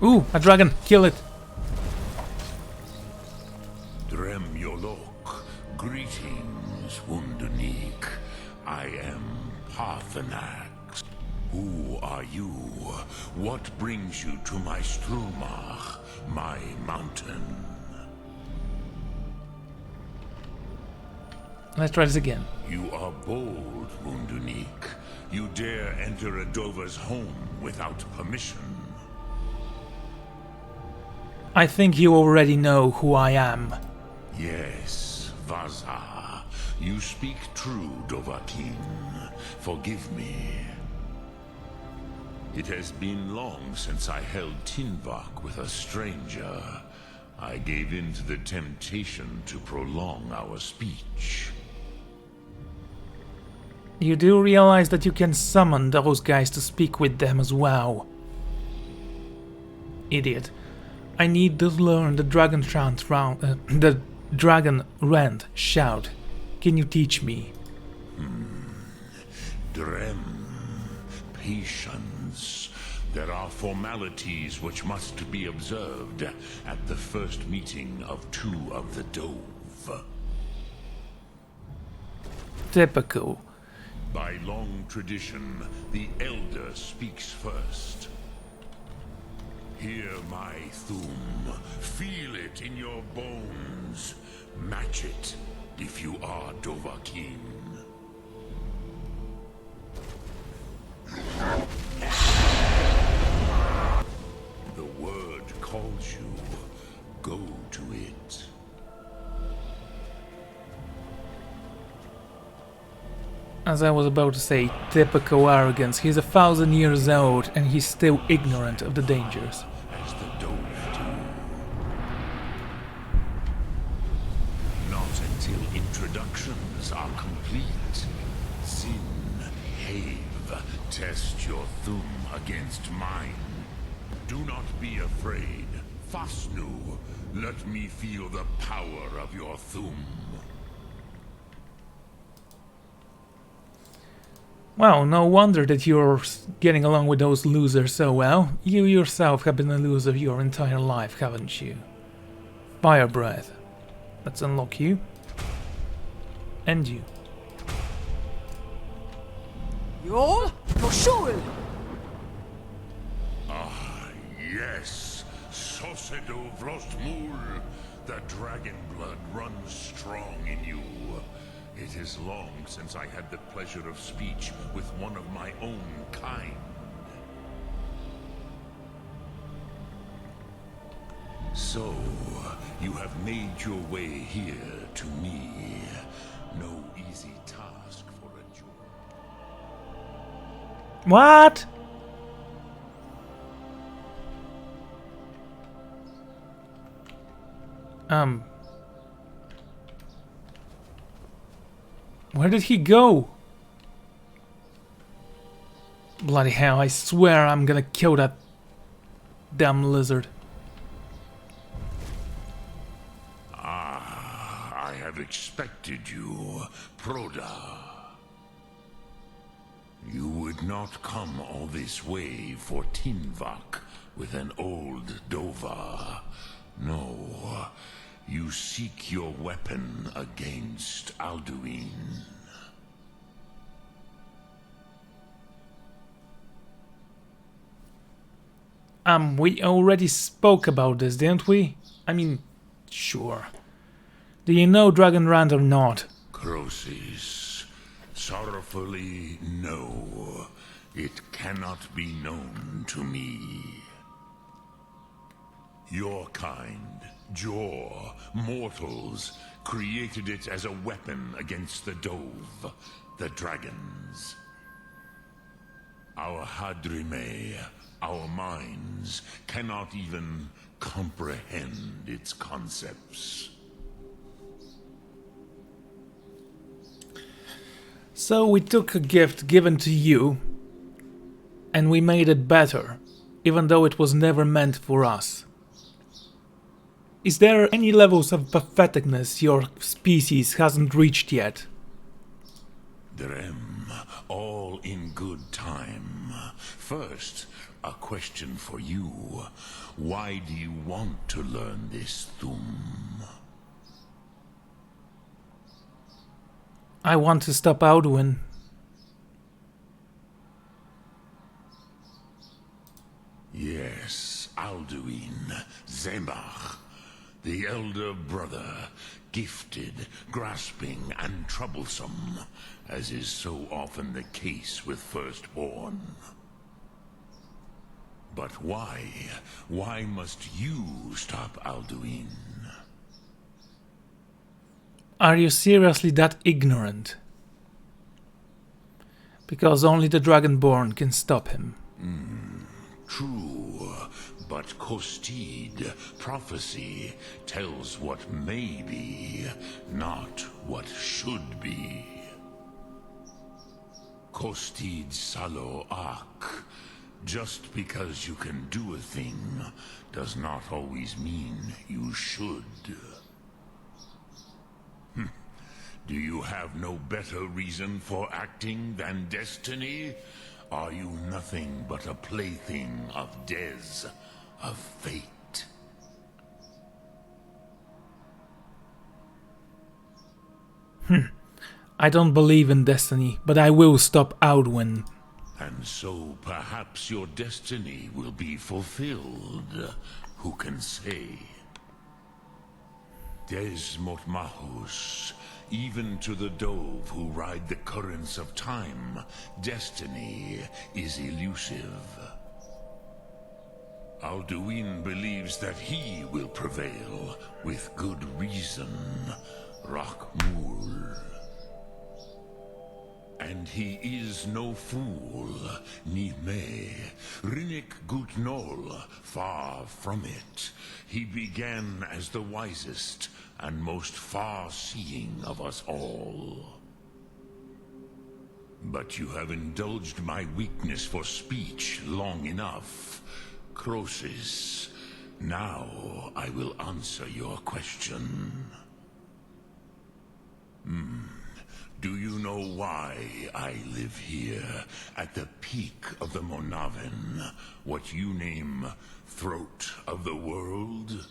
Ooh, a dragon! Kill it! Dremore, greetings, Wundernik. I am Parthenax. Who are you? What brings you to my Strumach, my mountain? Let's try this again. You are bold, Wundernik. You dare enter a Dover's home without permission. I think you already know who I am. Yes, Vaza. You speak true, Dovahkiin. Forgive me. It has been long since I held Tinvak with a stranger. I gave in to the temptation to prolong our speech. You do realize that you can summon those guys to speak with them as well. Idiot. I need to learn the dragon chant round, the dragon rant shout. Can you teach me? Patience. There are formalities which must be observed at the first meeting of two of the Dove. Typical. By long tradition, the Elder speaks first. Hear my Thum. Feel it in your bones. Match it if you are Dovahkiin. The word calls you. Go to it. As I was about to say, typical arrogance. He's 1,000 years old and he's still ignorant of the dangers. As the Dove do. Not until introductions are complete. Sin, have, test your Thum against mine. Do not be afraid. Fasnu, let me feel the power of your Thum. Well, no wonder that you're getting along with those losers so well. You yourself have been a loser your entire life, haven't you? Fire breath. Let's unlock you. And you. Yol, Moshul! Ah, yes. Sosedo Vrostmul. The dragon blood runs strong in you. It is long since I had the pleasure of speech with one of my own kind. So, you have made your way here to me. No easy task for a Jew. What? Where did he go? Bloody hell, I swear I'm gonna kill that damn lizard. Ah, I have expected you, Proda. You would not come all this way for Tinvak with an old Dova. No, you seek your weapon against Alduin. We already spoke about this, didn't we? I mean, sure. Do you know Dragonrand or not? Crosis, sorrowfully, no. It cannot be known to me. Your kind, Jor, mortals, created it as a weapon against the Dove, the dragons. Our Hadrime, our minds, cannot even comprehend its concepts. So we took a gift given to you, and we made it better, even though it was never meant for us. Is there any levels of patheticness your species hasn't reached yet? Drem, all in good time. First, a question for you. Why do you want to learn this Thum? I want to stop Alduin. Yes, Alduin, Zemach, the elder brother, gifted, grasping, and troublesome, as is so often the case with firstborn. But why? Why must you stop Alduin? Are you seriously that ignorant? Because only the Dragonborn can stop him. True, but Kostid, prophecy, tells what may be, not what should be. Kostid Salo Ak. Just because you can do a thing does not always mean you should. Do you have no better reason for acting than destiny? Are you nothing but a plaything of Des, of fate? I don't believe in destiny, but I will stop Alduin. And so perhaps your destiny will be fulfilled. Who can say? Des Motmahus, even to the dove who ride the currents of time, destiny is elusive. Alduin believes that he will prevail, with good reason. Rakmul. And he is no fool, ni me. Rinnik Gutnol, far from it. He began as the wisest and most far-seeing of us all. But you have indulged my weakness for speech long enough. Croesus, now I will answer your question. Do you know why I live here, at the peak of the Monaven, what you name throat of the world?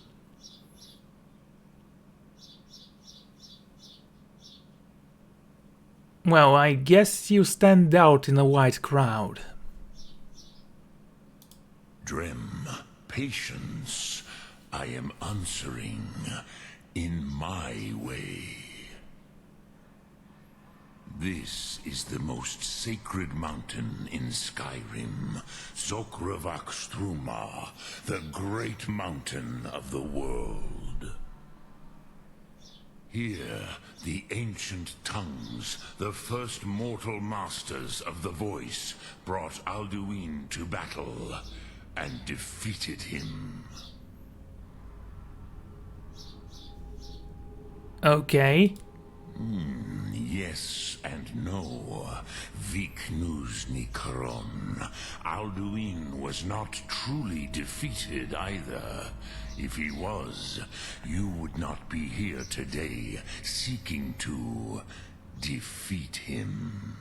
Well, I guess you stand out in a white crowd. Drem, patience. I am answering in my way. This is the most sacred mountain in Skyrim, Zokravakstruma, the great mountain of the world. Here, the ancient tongues, the first mortal masters of the voice, brought Alduin to battle and defeated him. Okay. Yes and no. Viknus Nikaron. Alduin was not truly defeated either. If he was, you would not be here today seeking to defeat him.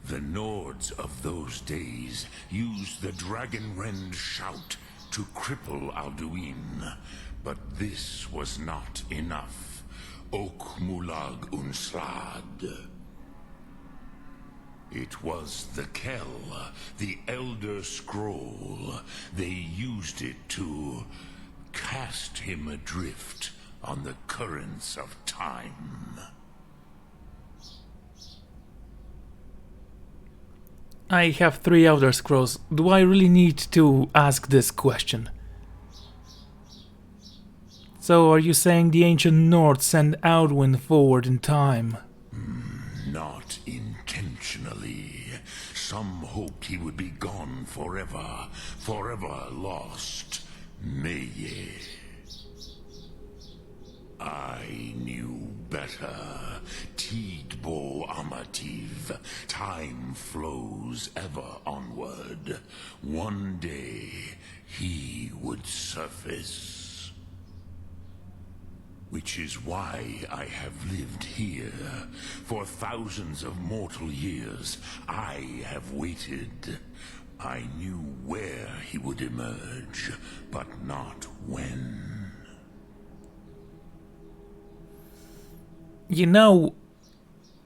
The Nords of those days used the Dragonrend shout to cripple Alduin, but this was not enough. Ok Mulag Unslad. It was the Kell, the Elder Scroll. They used it to cast him adrift on the currents of time. I have 3 Elder Scrolls. Do I really need to ask this question? So are you saying the ancient North sent Alduin forward in time? Not intentionally. Some hoped he would be gone forever, forever lost. Meye. I knew better. Tidbo Amativ. Time flows ever onward. One day, he would surface. Which is why I have lived here. For thousands of mortal years, I have waited. I knew where he would emerge, but not when. You know,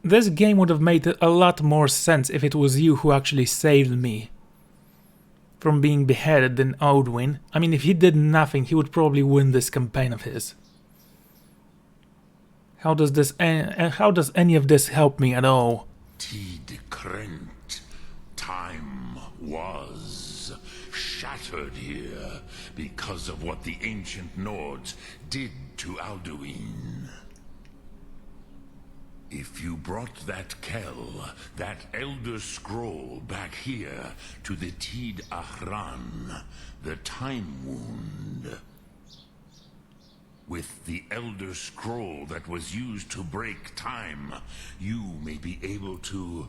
this game would have made a lot more sense if it was you who actually saved me from being beheaded than Alduin. I mean, if he did nothing, he would probably win this campaign of his. How does any of this help me at all? Tid Krent. Time was shattered here because of what the ancient Nords did to Alduin. If you brought that Kell, that Elder Scroll, back here to the Tid Ahran, the Time Wound, with the Elder Scroll that was used to break time, you may be able to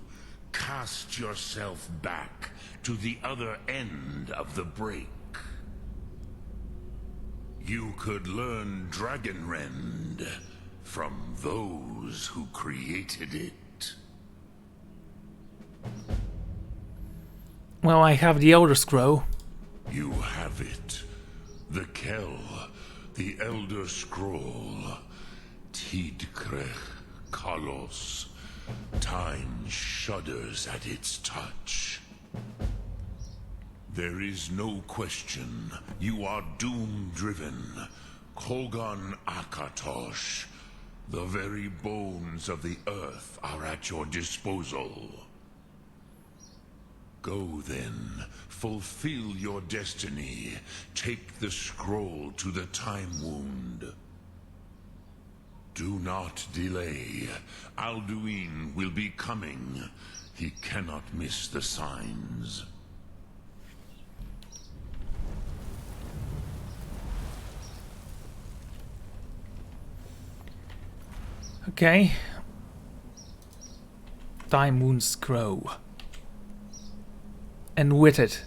cast yourself back to the other end of the break. You could learn Dragonrend from those who created it. Well, I have the Elder Scroll. You have it. The Kell, the Elder Scroll. Tidkrech Kalos. Time shudders at its touch. There is no question. You are doom-driven. Kogan Akatosh. The very bones of the earth are at your disposal. Go then, fulfill your destiny. Take the scroll to the Time Wound. Do not delay. Alduin will be coming. He cannot miss the signs. Okay. Time Wound Scroll. And with it,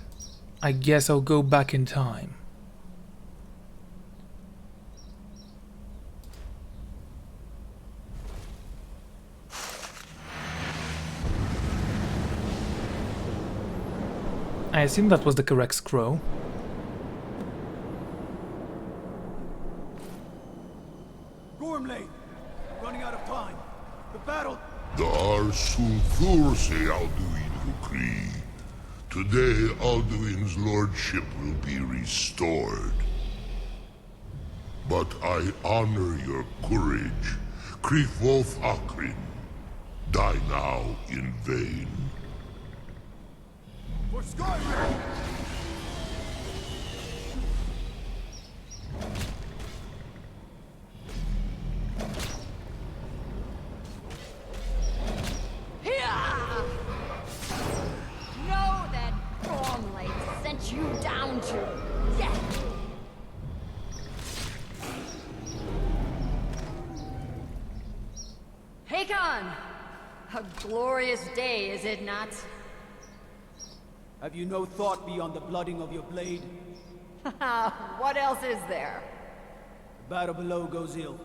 I guess I'll go back in time. I assume that was the correct scroll. Gormley! Running out of time. The battle... Dar Sulthurse Alduin Hukri. Today Alduin's lordship will be restored. But I honor your courage. Krifwolf Akrin. Die now in vain. For Skyrim! Know that Gormley sent you down to death. Hakon! A glorious day, is it not? Have you no thought beyond the blooding of your blade? What else is there? The battle below goes ill.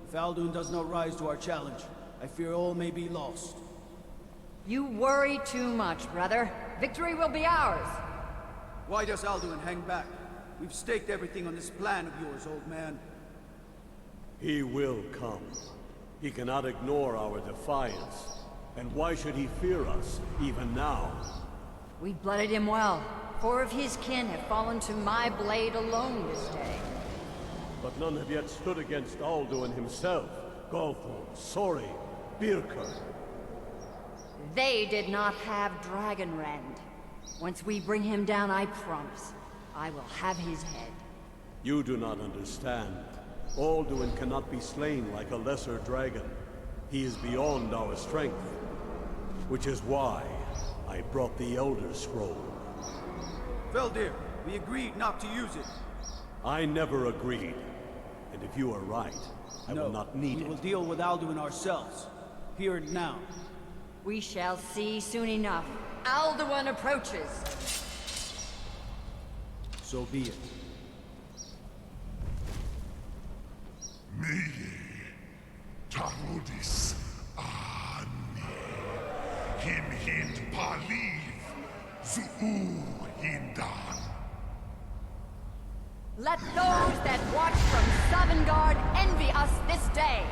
If Alduin does not rise to our challenge, I fear all may be lost. You worry too much, brother. Victory will be ours. Why does Alduin hang back? We've staked everything on this plan of yours, old man. He will come. He cannot ignore our defiance. And why should he fear us, even now? We blooded him well. 4 of his kin have fallen to my blade alone this day. But none have yet stood against Alduin himself. Golthor, Sori, Birka. They did not have Dragonrend. Once we bring him down, I promise, I will have his head. You do not understand. Alduin cannot be slain like a lesser dragon. He is beyond our strength. Which is why I brought the Elder Scroll. Veldir, we agreed not to use it. I never agreed. And if you are right, I will not need it. We will deal with Alduin ourselves. Here and now. We shall see soon enough. Alduin approaches. So be it. Meye, Tarodis, Ani, Him Hind Paliv, Zuu Hindan. Let those that watch from Sovngarde envy us this day.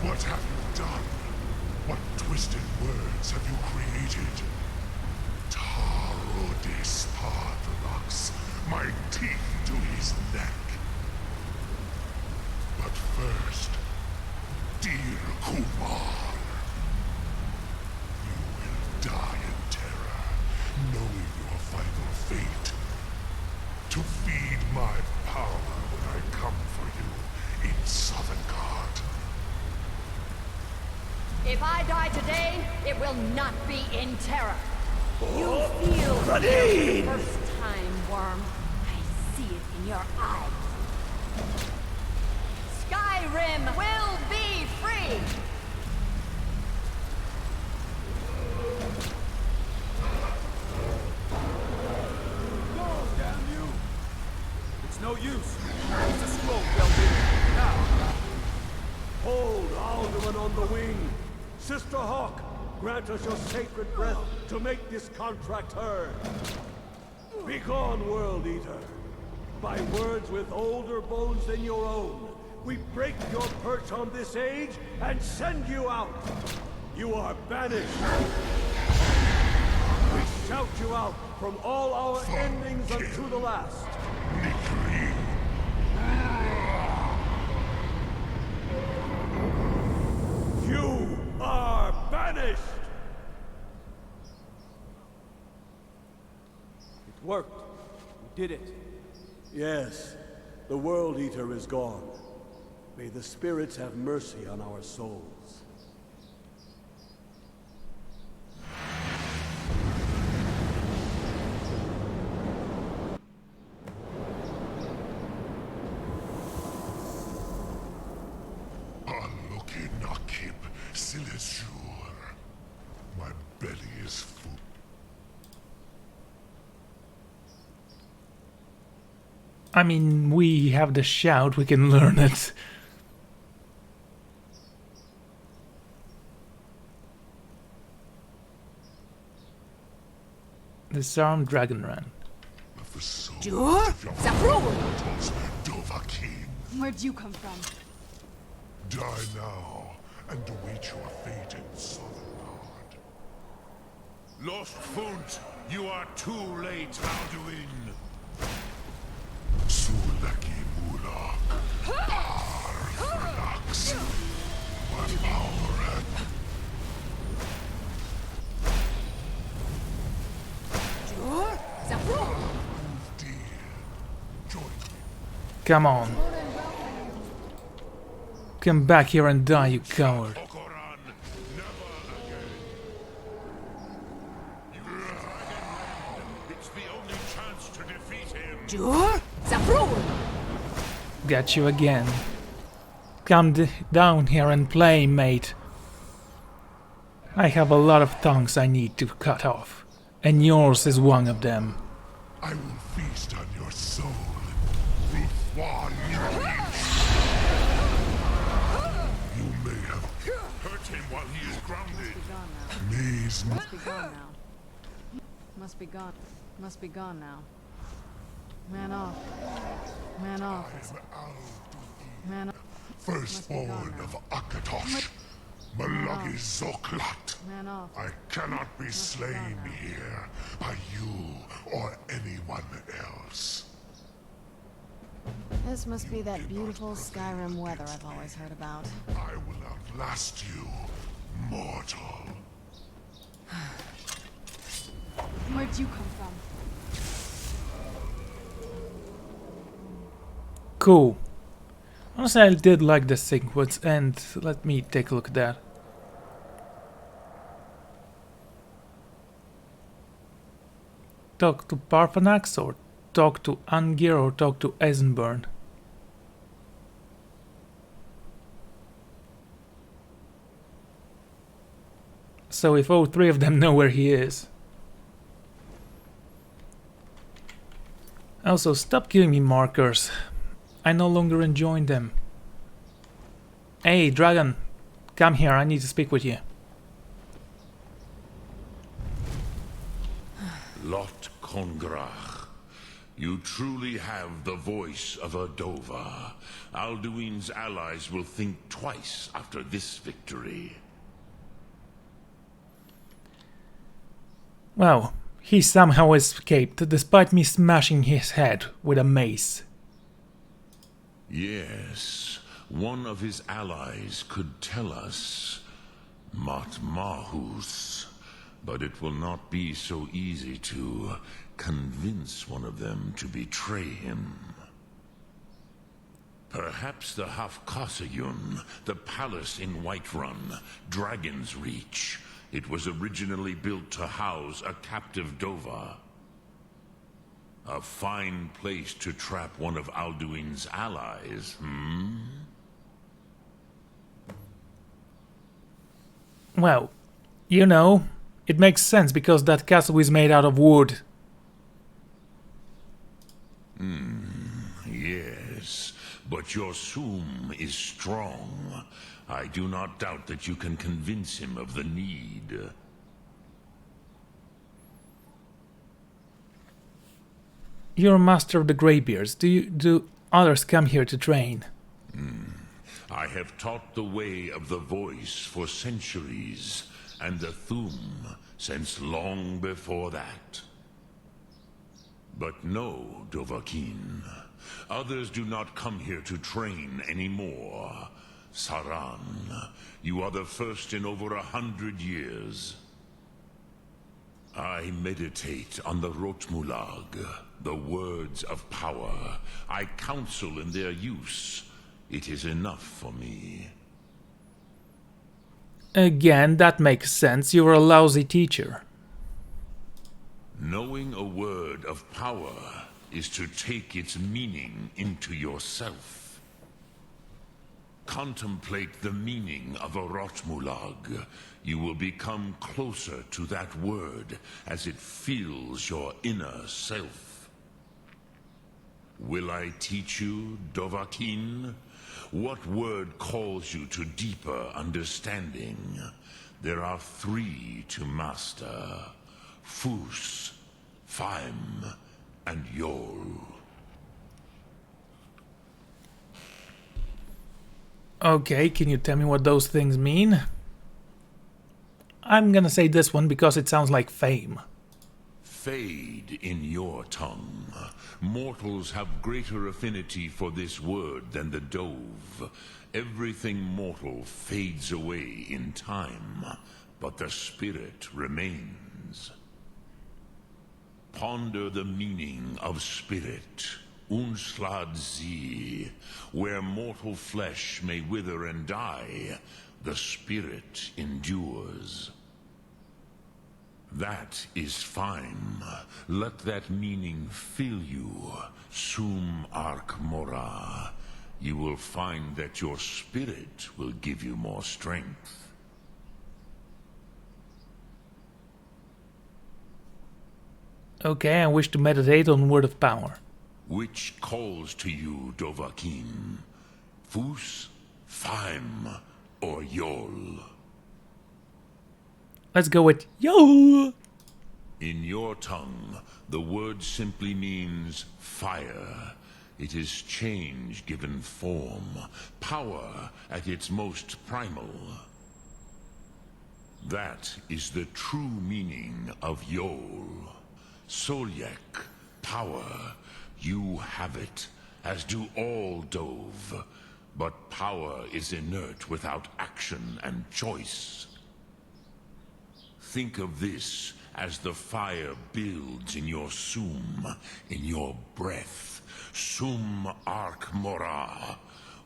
What have you done? What twisted words have you created? Taro. this path locks my teeth to his neck. But first, dear Kumar, you will die in terror, knowing your final fate. To feed my power when I come for you in Southern-Guard. If I die today, it will not be in terror. You feel it for the first time, Worm. I see it in your eyes. Skyrim will be free! Go, damn you! It's no use. It's a scroll, Belvin. Now! Hold Alderman on the wing. Sister Hawk, grant us your sacred breath to make this contract heard. Begone, World Eater. By words with older bones than your own, we break your perch on this age and send you out. You are banished. We shout you out from all our endings unto the last. You are banished! It worked. We did it. Yes, the World Eater is gone. May the spirits have mercy on our souls. My belly is full. I mean, we have the shout, we can learn it. Disarm Dragon Run. Where'd you come from? Die now and await your fate in Southern-Guard. Lost Funt, you are too late, Alduin. Sulaki Mula, Par Flax, what power have Come on. Come back here and die, you coward. It's the only chance to defeat him. Got you again. Come down here and play, mate. I have a lot of tongues I need to cut off, and yours is one of them. I will feast on your soul. You may have hurt him while he is grounded. Please. Must be gone now. Must be gone. Must be gone now. Man off. Man off. Man off. Firstborn of Akatosh, Malagi Zoklat. Man off. I cannot be slain here by you or anyone else. This must be that beautiful Skyrim weather I've always heard about. I will outlast you, mortal. Where'd you come from? Cool. Honestly, I did like the sequence, and let me take a look at that. Talk to Parphanax, or talk to Angir, or talk to Eisenburn. So if all three of them know where he is. Also, stop giving me markers. I no longer enjoy them. Hey, Dragon, come here, I need to speak with you. Lot Kongrach, you truly have the voice of a Dova. Alduin's allies will think twice after this victory. Well, He somehow escaped, despite me smashing his head with a mace. Yes, one of his allies could tell us. Matmahus. But it will not be so easy to convince one of them to betray him. Perhaps the Hafkasayun, the palace in Whiterun, Dragon's Reach. It was originally built to house a captive Dova. A fine place to trap one of Alduin's allies, Well, you know, it makes sense because that castle is made out of wood. Yes, but your Sum is strong. I do not doubt that you can convince him of the need. You're a master of the Greybeards. Do others come here to train? I have taught the way of the voice for centuries, and the Thum since long before that. But no, Dovahkiin. Others do not come here to train anymore. Saran, you are the first in over 100 years. I meditate on the Rotmulag, the words of power. I counsel in their use. It is enough for me. Again, that makes sense. You're a lousy teacher. Knowing a word of power is to take its meaning into yourself. Contemplate the meaning of a Rotmulag. You will become closer to that word as it fills your inner self. Will I teach you, Dovahkiin? What word calls you to deeper understanding? There are 3 to master. Fus, Faim, and Yol. Okay, can you tell me what those things mean? I'm gonna say this one because it sounds like fame. Fade in your tongue. Mortals have greater affinity for this word than the Dove. Everything mortal fades away in time, but the spirit remains. Ponder the meaning of spirit. Unslad Zi. Where mortal flesh may wither and die, the spirit endures. That is fine. Let that meaning fill you. Sum Ark Mora. You will find that your spirit will give you more strength. Okay, I wish to meditate on word of power. Which calls to you, Dovahkiin? Fus, Faim, or Yol? Let's go with Yol! In your tongue, the word simply means fire. It is change given form, power at its most primal. That is the true meaning of Yol. Solyek, power. You have it, as do all Dove. But power is inert without action and choice. Think of this as the fire builds in your Sum, in your breath. Sum Ark Mora.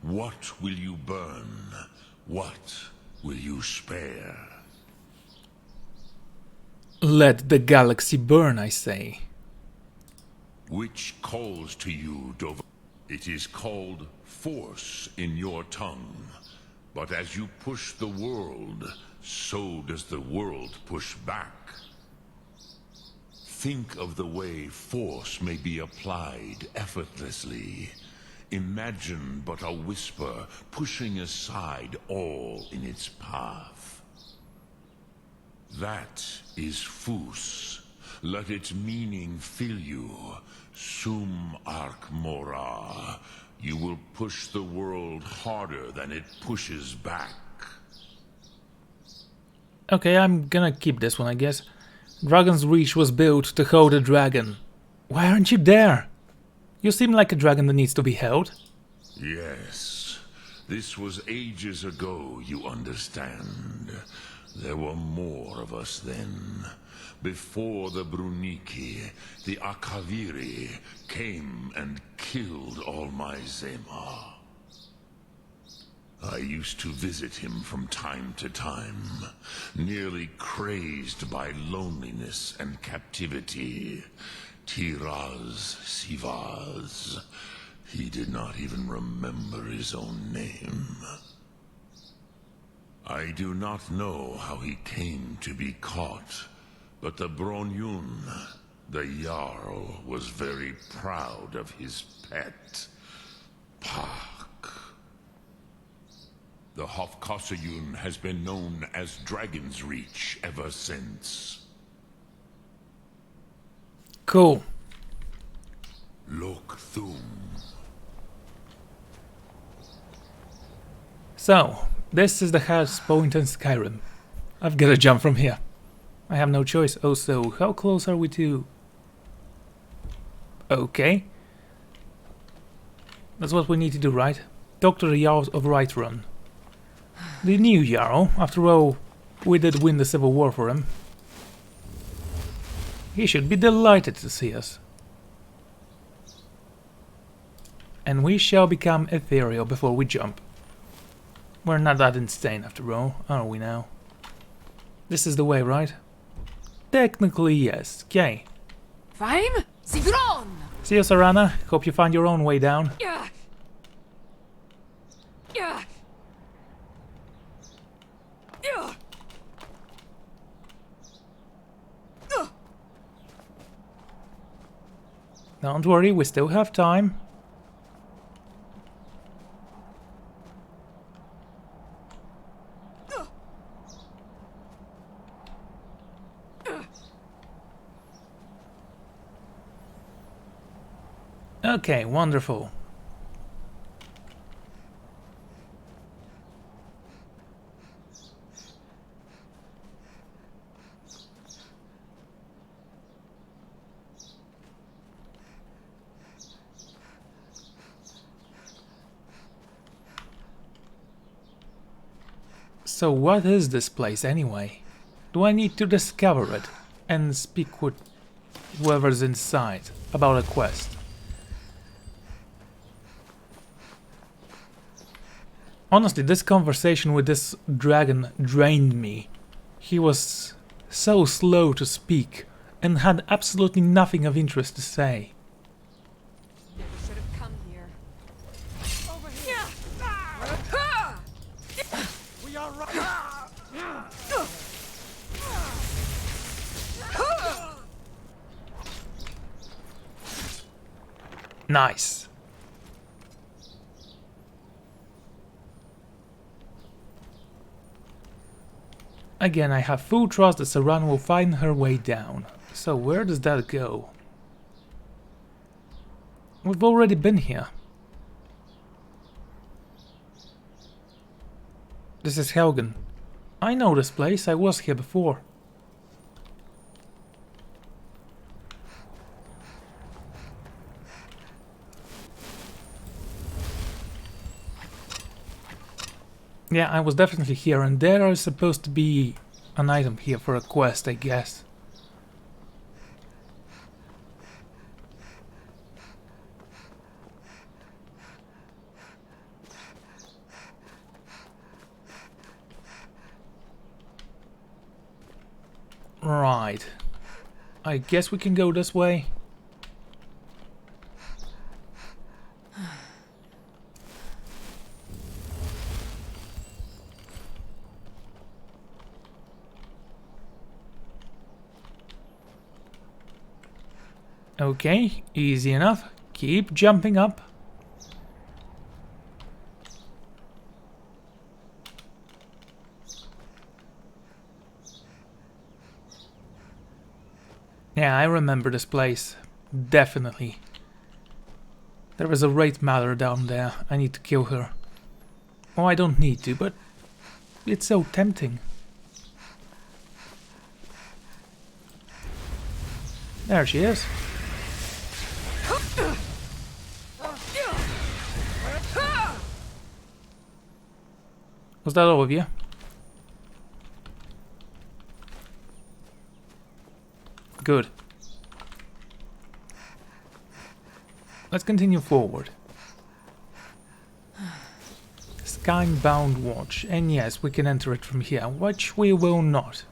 What will you burn? What will you spare? Let the galaxy burn, I say. Which calls to you, Dova? It is called force in your tongue. But as you push the world, so does the world push back. Think of the way force may be applied effortlessly. Imagine but a whisper pushing aside all in its path. That is Fus. Let its meaning fill you. Sum Ark Mora. You will push the world harder than it pushes back. Okay, I'm gonna keep this one, I guess. Dragon's Reach was built to hold a dragon. Why aren't you there? You seem like a dragon that needs to be held. Yes, this was ages ago, you understand. There were more of us then. Before the Bruniki, the Akaviri came and killed all my Zema. I used to visit him from time to time, nearly crazed by loneliness and captivity. Tiraz Sivaz. He did not even remember his own name. I do not know how he came to be caught, but the Bronyun, the Jarl, was very proud of his pet, Pak. The Hofkossayun has been known as Dragon's Reach ever since. Cool. Look Thum. So, this is the house point in Skyrim. I've got to jump from here. I have no choice. Oh, so how close are we to... Okay. That's what we need to do, right? Talk to the Jarl of Whiterun. The new Jarl. After all, we did win the Civil War for him. He should be delighted to see us. And we shall become ethereal before we jump. We're not that insane after all, are we now? This is the way, right? Technically, yes. Okay. Faim? Sigron! See you, Sarana. Hope you find your own way down. Yeah. Yeah. Yeah. Don't worry, we still have time. Okay, wonderful. So what is this place anyway? Do I need to discover it and speak with whoever's inside about a quest? Honestly, this conversation with this dragon drained me. He was so slow to speak and had absolutely nothing of interest to say. Never should have come here. Over here. We are right. Nice. Again, I have full trust that Saran will find her way down. So where does that go? We've already been here. This is Helgen. I know this place, I was here before. Yeah, I was definitely here, and there is supposed to be an item here for a quest, I guess. Right. I guess we can go this way. Okay, easy enough. Keep jumping up. Yeah, I remember this place. Definitely. There is a Wraith Mother down there. I need to kill her. Oh, I don't need to, but it's so tempting. There she is. Was that all of you? Good. Let's continue forward. Skybound Watch. And yes, we can enter it from here, which we will not.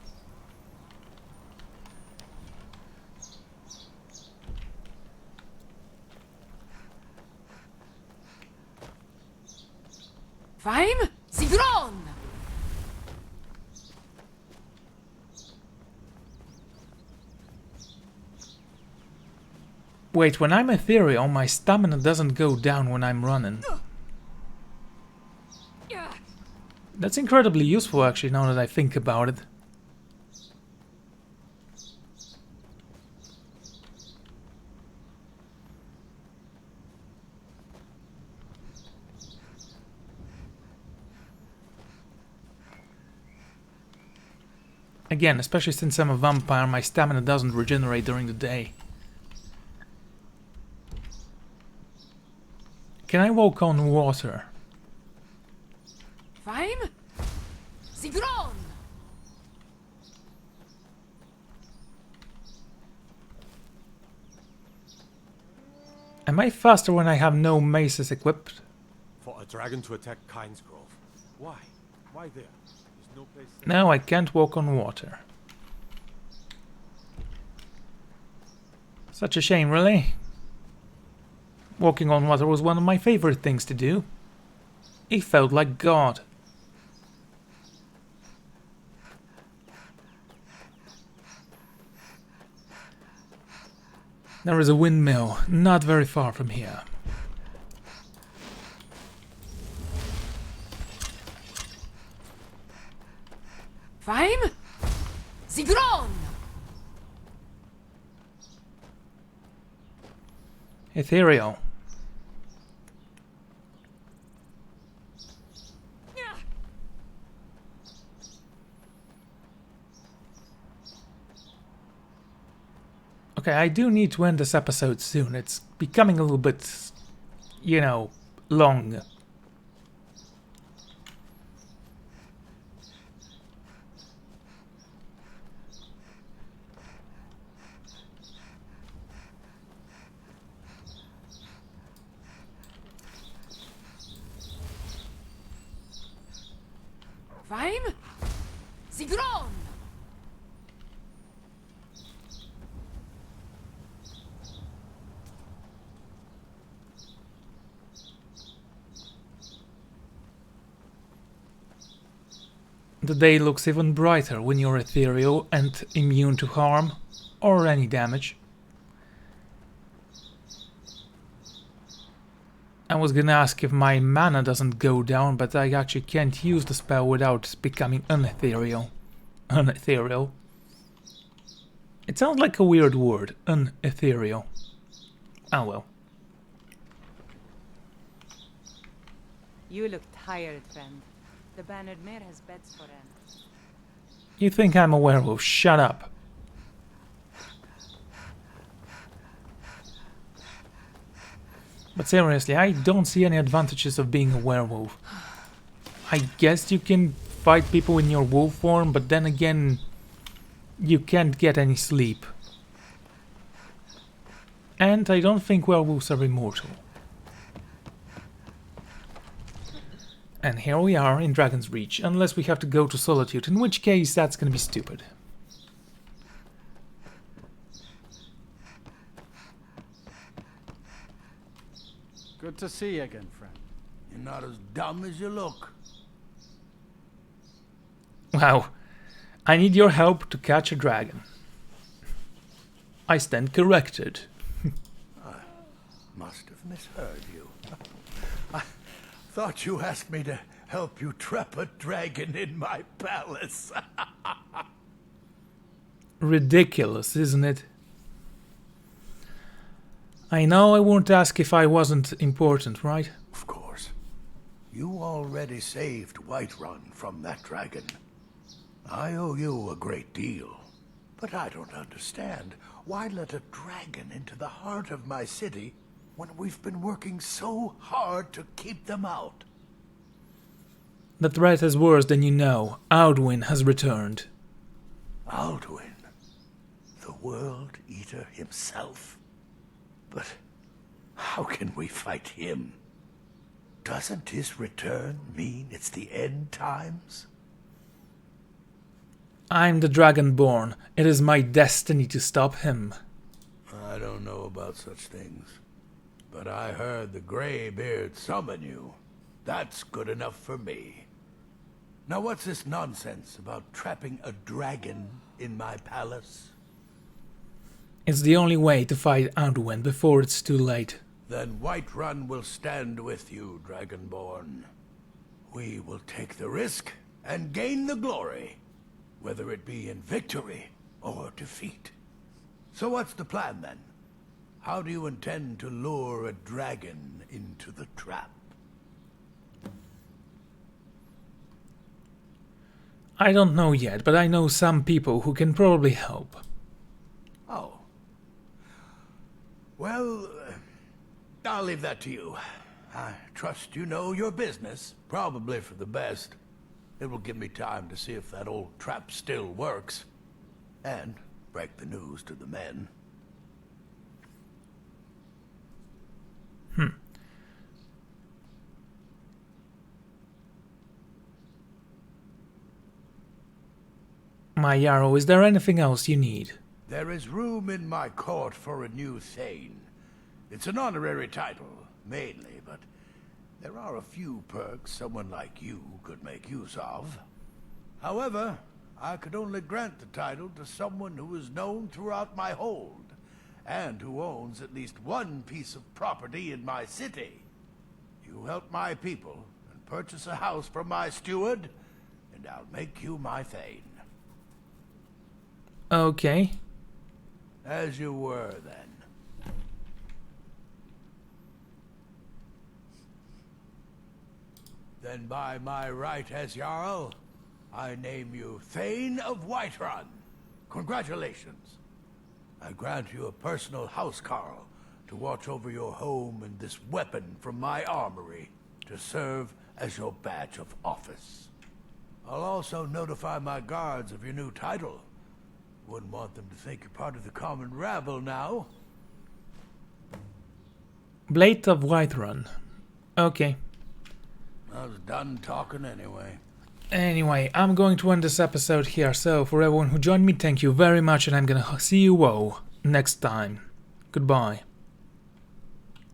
Faim? Sigron! Wait, when I'm ethereal, my stamina doesn't go down when I'm running. That's incredibly useful actually, now that I think about it. Again, especially since I'm a vampire, my stamina doesn't regenerate during the day. Can I walk on water? Faim? Sigron! Am I faster when I have no maces equipped? For a dragon to attack Kyne's Grove. Why? Why there? There's no place. No, I can't walk on water. Such a shame, really. Walking on water was one of my favorite things to do. It felt like God. There is a windmill, not very far from here. Faim? Sigron! Ethereal. Okay, I do need to end this episode soon. It's becoming a little bit, you know, long. Faim? Sigron! The day looks even brighter when you're ethereal and immune to harm or any damage. I was gonna ask if my mana doesn't go down, but I actually can't use the spell without becoming unethereal. Unethereal. It sounds like a weird word, unethereal. Oh well. You look tired, friend. The bannered mare has beds for him. You think I'm a werewolf? Shut up. But seriously, I don't see any advantages of being a werewolf. I guess you can fight people in your wolf form, but then again, you can't get any sleep. And I don't think werewolves are immortal. And here we are in Dragon's Reach, unless we have to go to Solitude, in which case that's gonna be stupid. Good to see you again, friend. You're not as dumb as you look. Wow. I need your help to catch a dragon. I stand corrected. I must have misheard you. I thought you asked me to help you trap a dragon in my palace. Ridiculous, isn't it? I know I won't ask if I wasn't important, right? Of course. You already saved Whiterun from that dragon. I owe you a great deal. But I don't understand. Why let a dragon into the heart of my city when we've been working so hard to keep them out? The threat is worse than you know. Alduin has returned. Alduin? The World Eater himself? But how can we fight him? Doesn't his return mean it's the end times? I'm the Dragonborn. It is my destiny to stop him. I don't know about such things, but I heard the Greybeard summon you. That's good enough for me. Now what's this nonsense about trapping a dragon in my palace? It's the only way to fight Alduin before it's too late. Then Whiterun will stand with you, Dragonborn. We will take the risk and gain the glory, whether it be in victory or defeat. So what's the plan then? How do you intend to lure a dragon into the trap? I don't know yet, but I know some people who can probably help. Oh. Well, I'll leave that to you. I trust you know your business, probably for the best. It will give me time to see if that old trap still works, and break the news to the men. My Jarl, is there anything else you need? There is room in my court for a new Thane. It's an honorary title, mainly, but there are a few perks someone like you could make use of. However, I could only grant the title to someone who is known throughout my hold, and who owns at least one piece of property in my city. You help my people and purchase a house from my steward, and I'll make you my Thane. Okay. As you were, then. Then by my right as Jarl, I name you Thane of Whiterun. Congratulations. I grant you a personal housecarl to watch over your home and this weapon from my armory to serve as your badge of office. I'll also notify my guards of your new title. Wouldn't want them to think you're part of the common rabble now. Blade of Whiterun. Okay. I was done talking anyway. Anyway, I'm going to end this episode here, so for everyone who joined me, thank you very much, and I'm gonna see you all next time. Goodbye.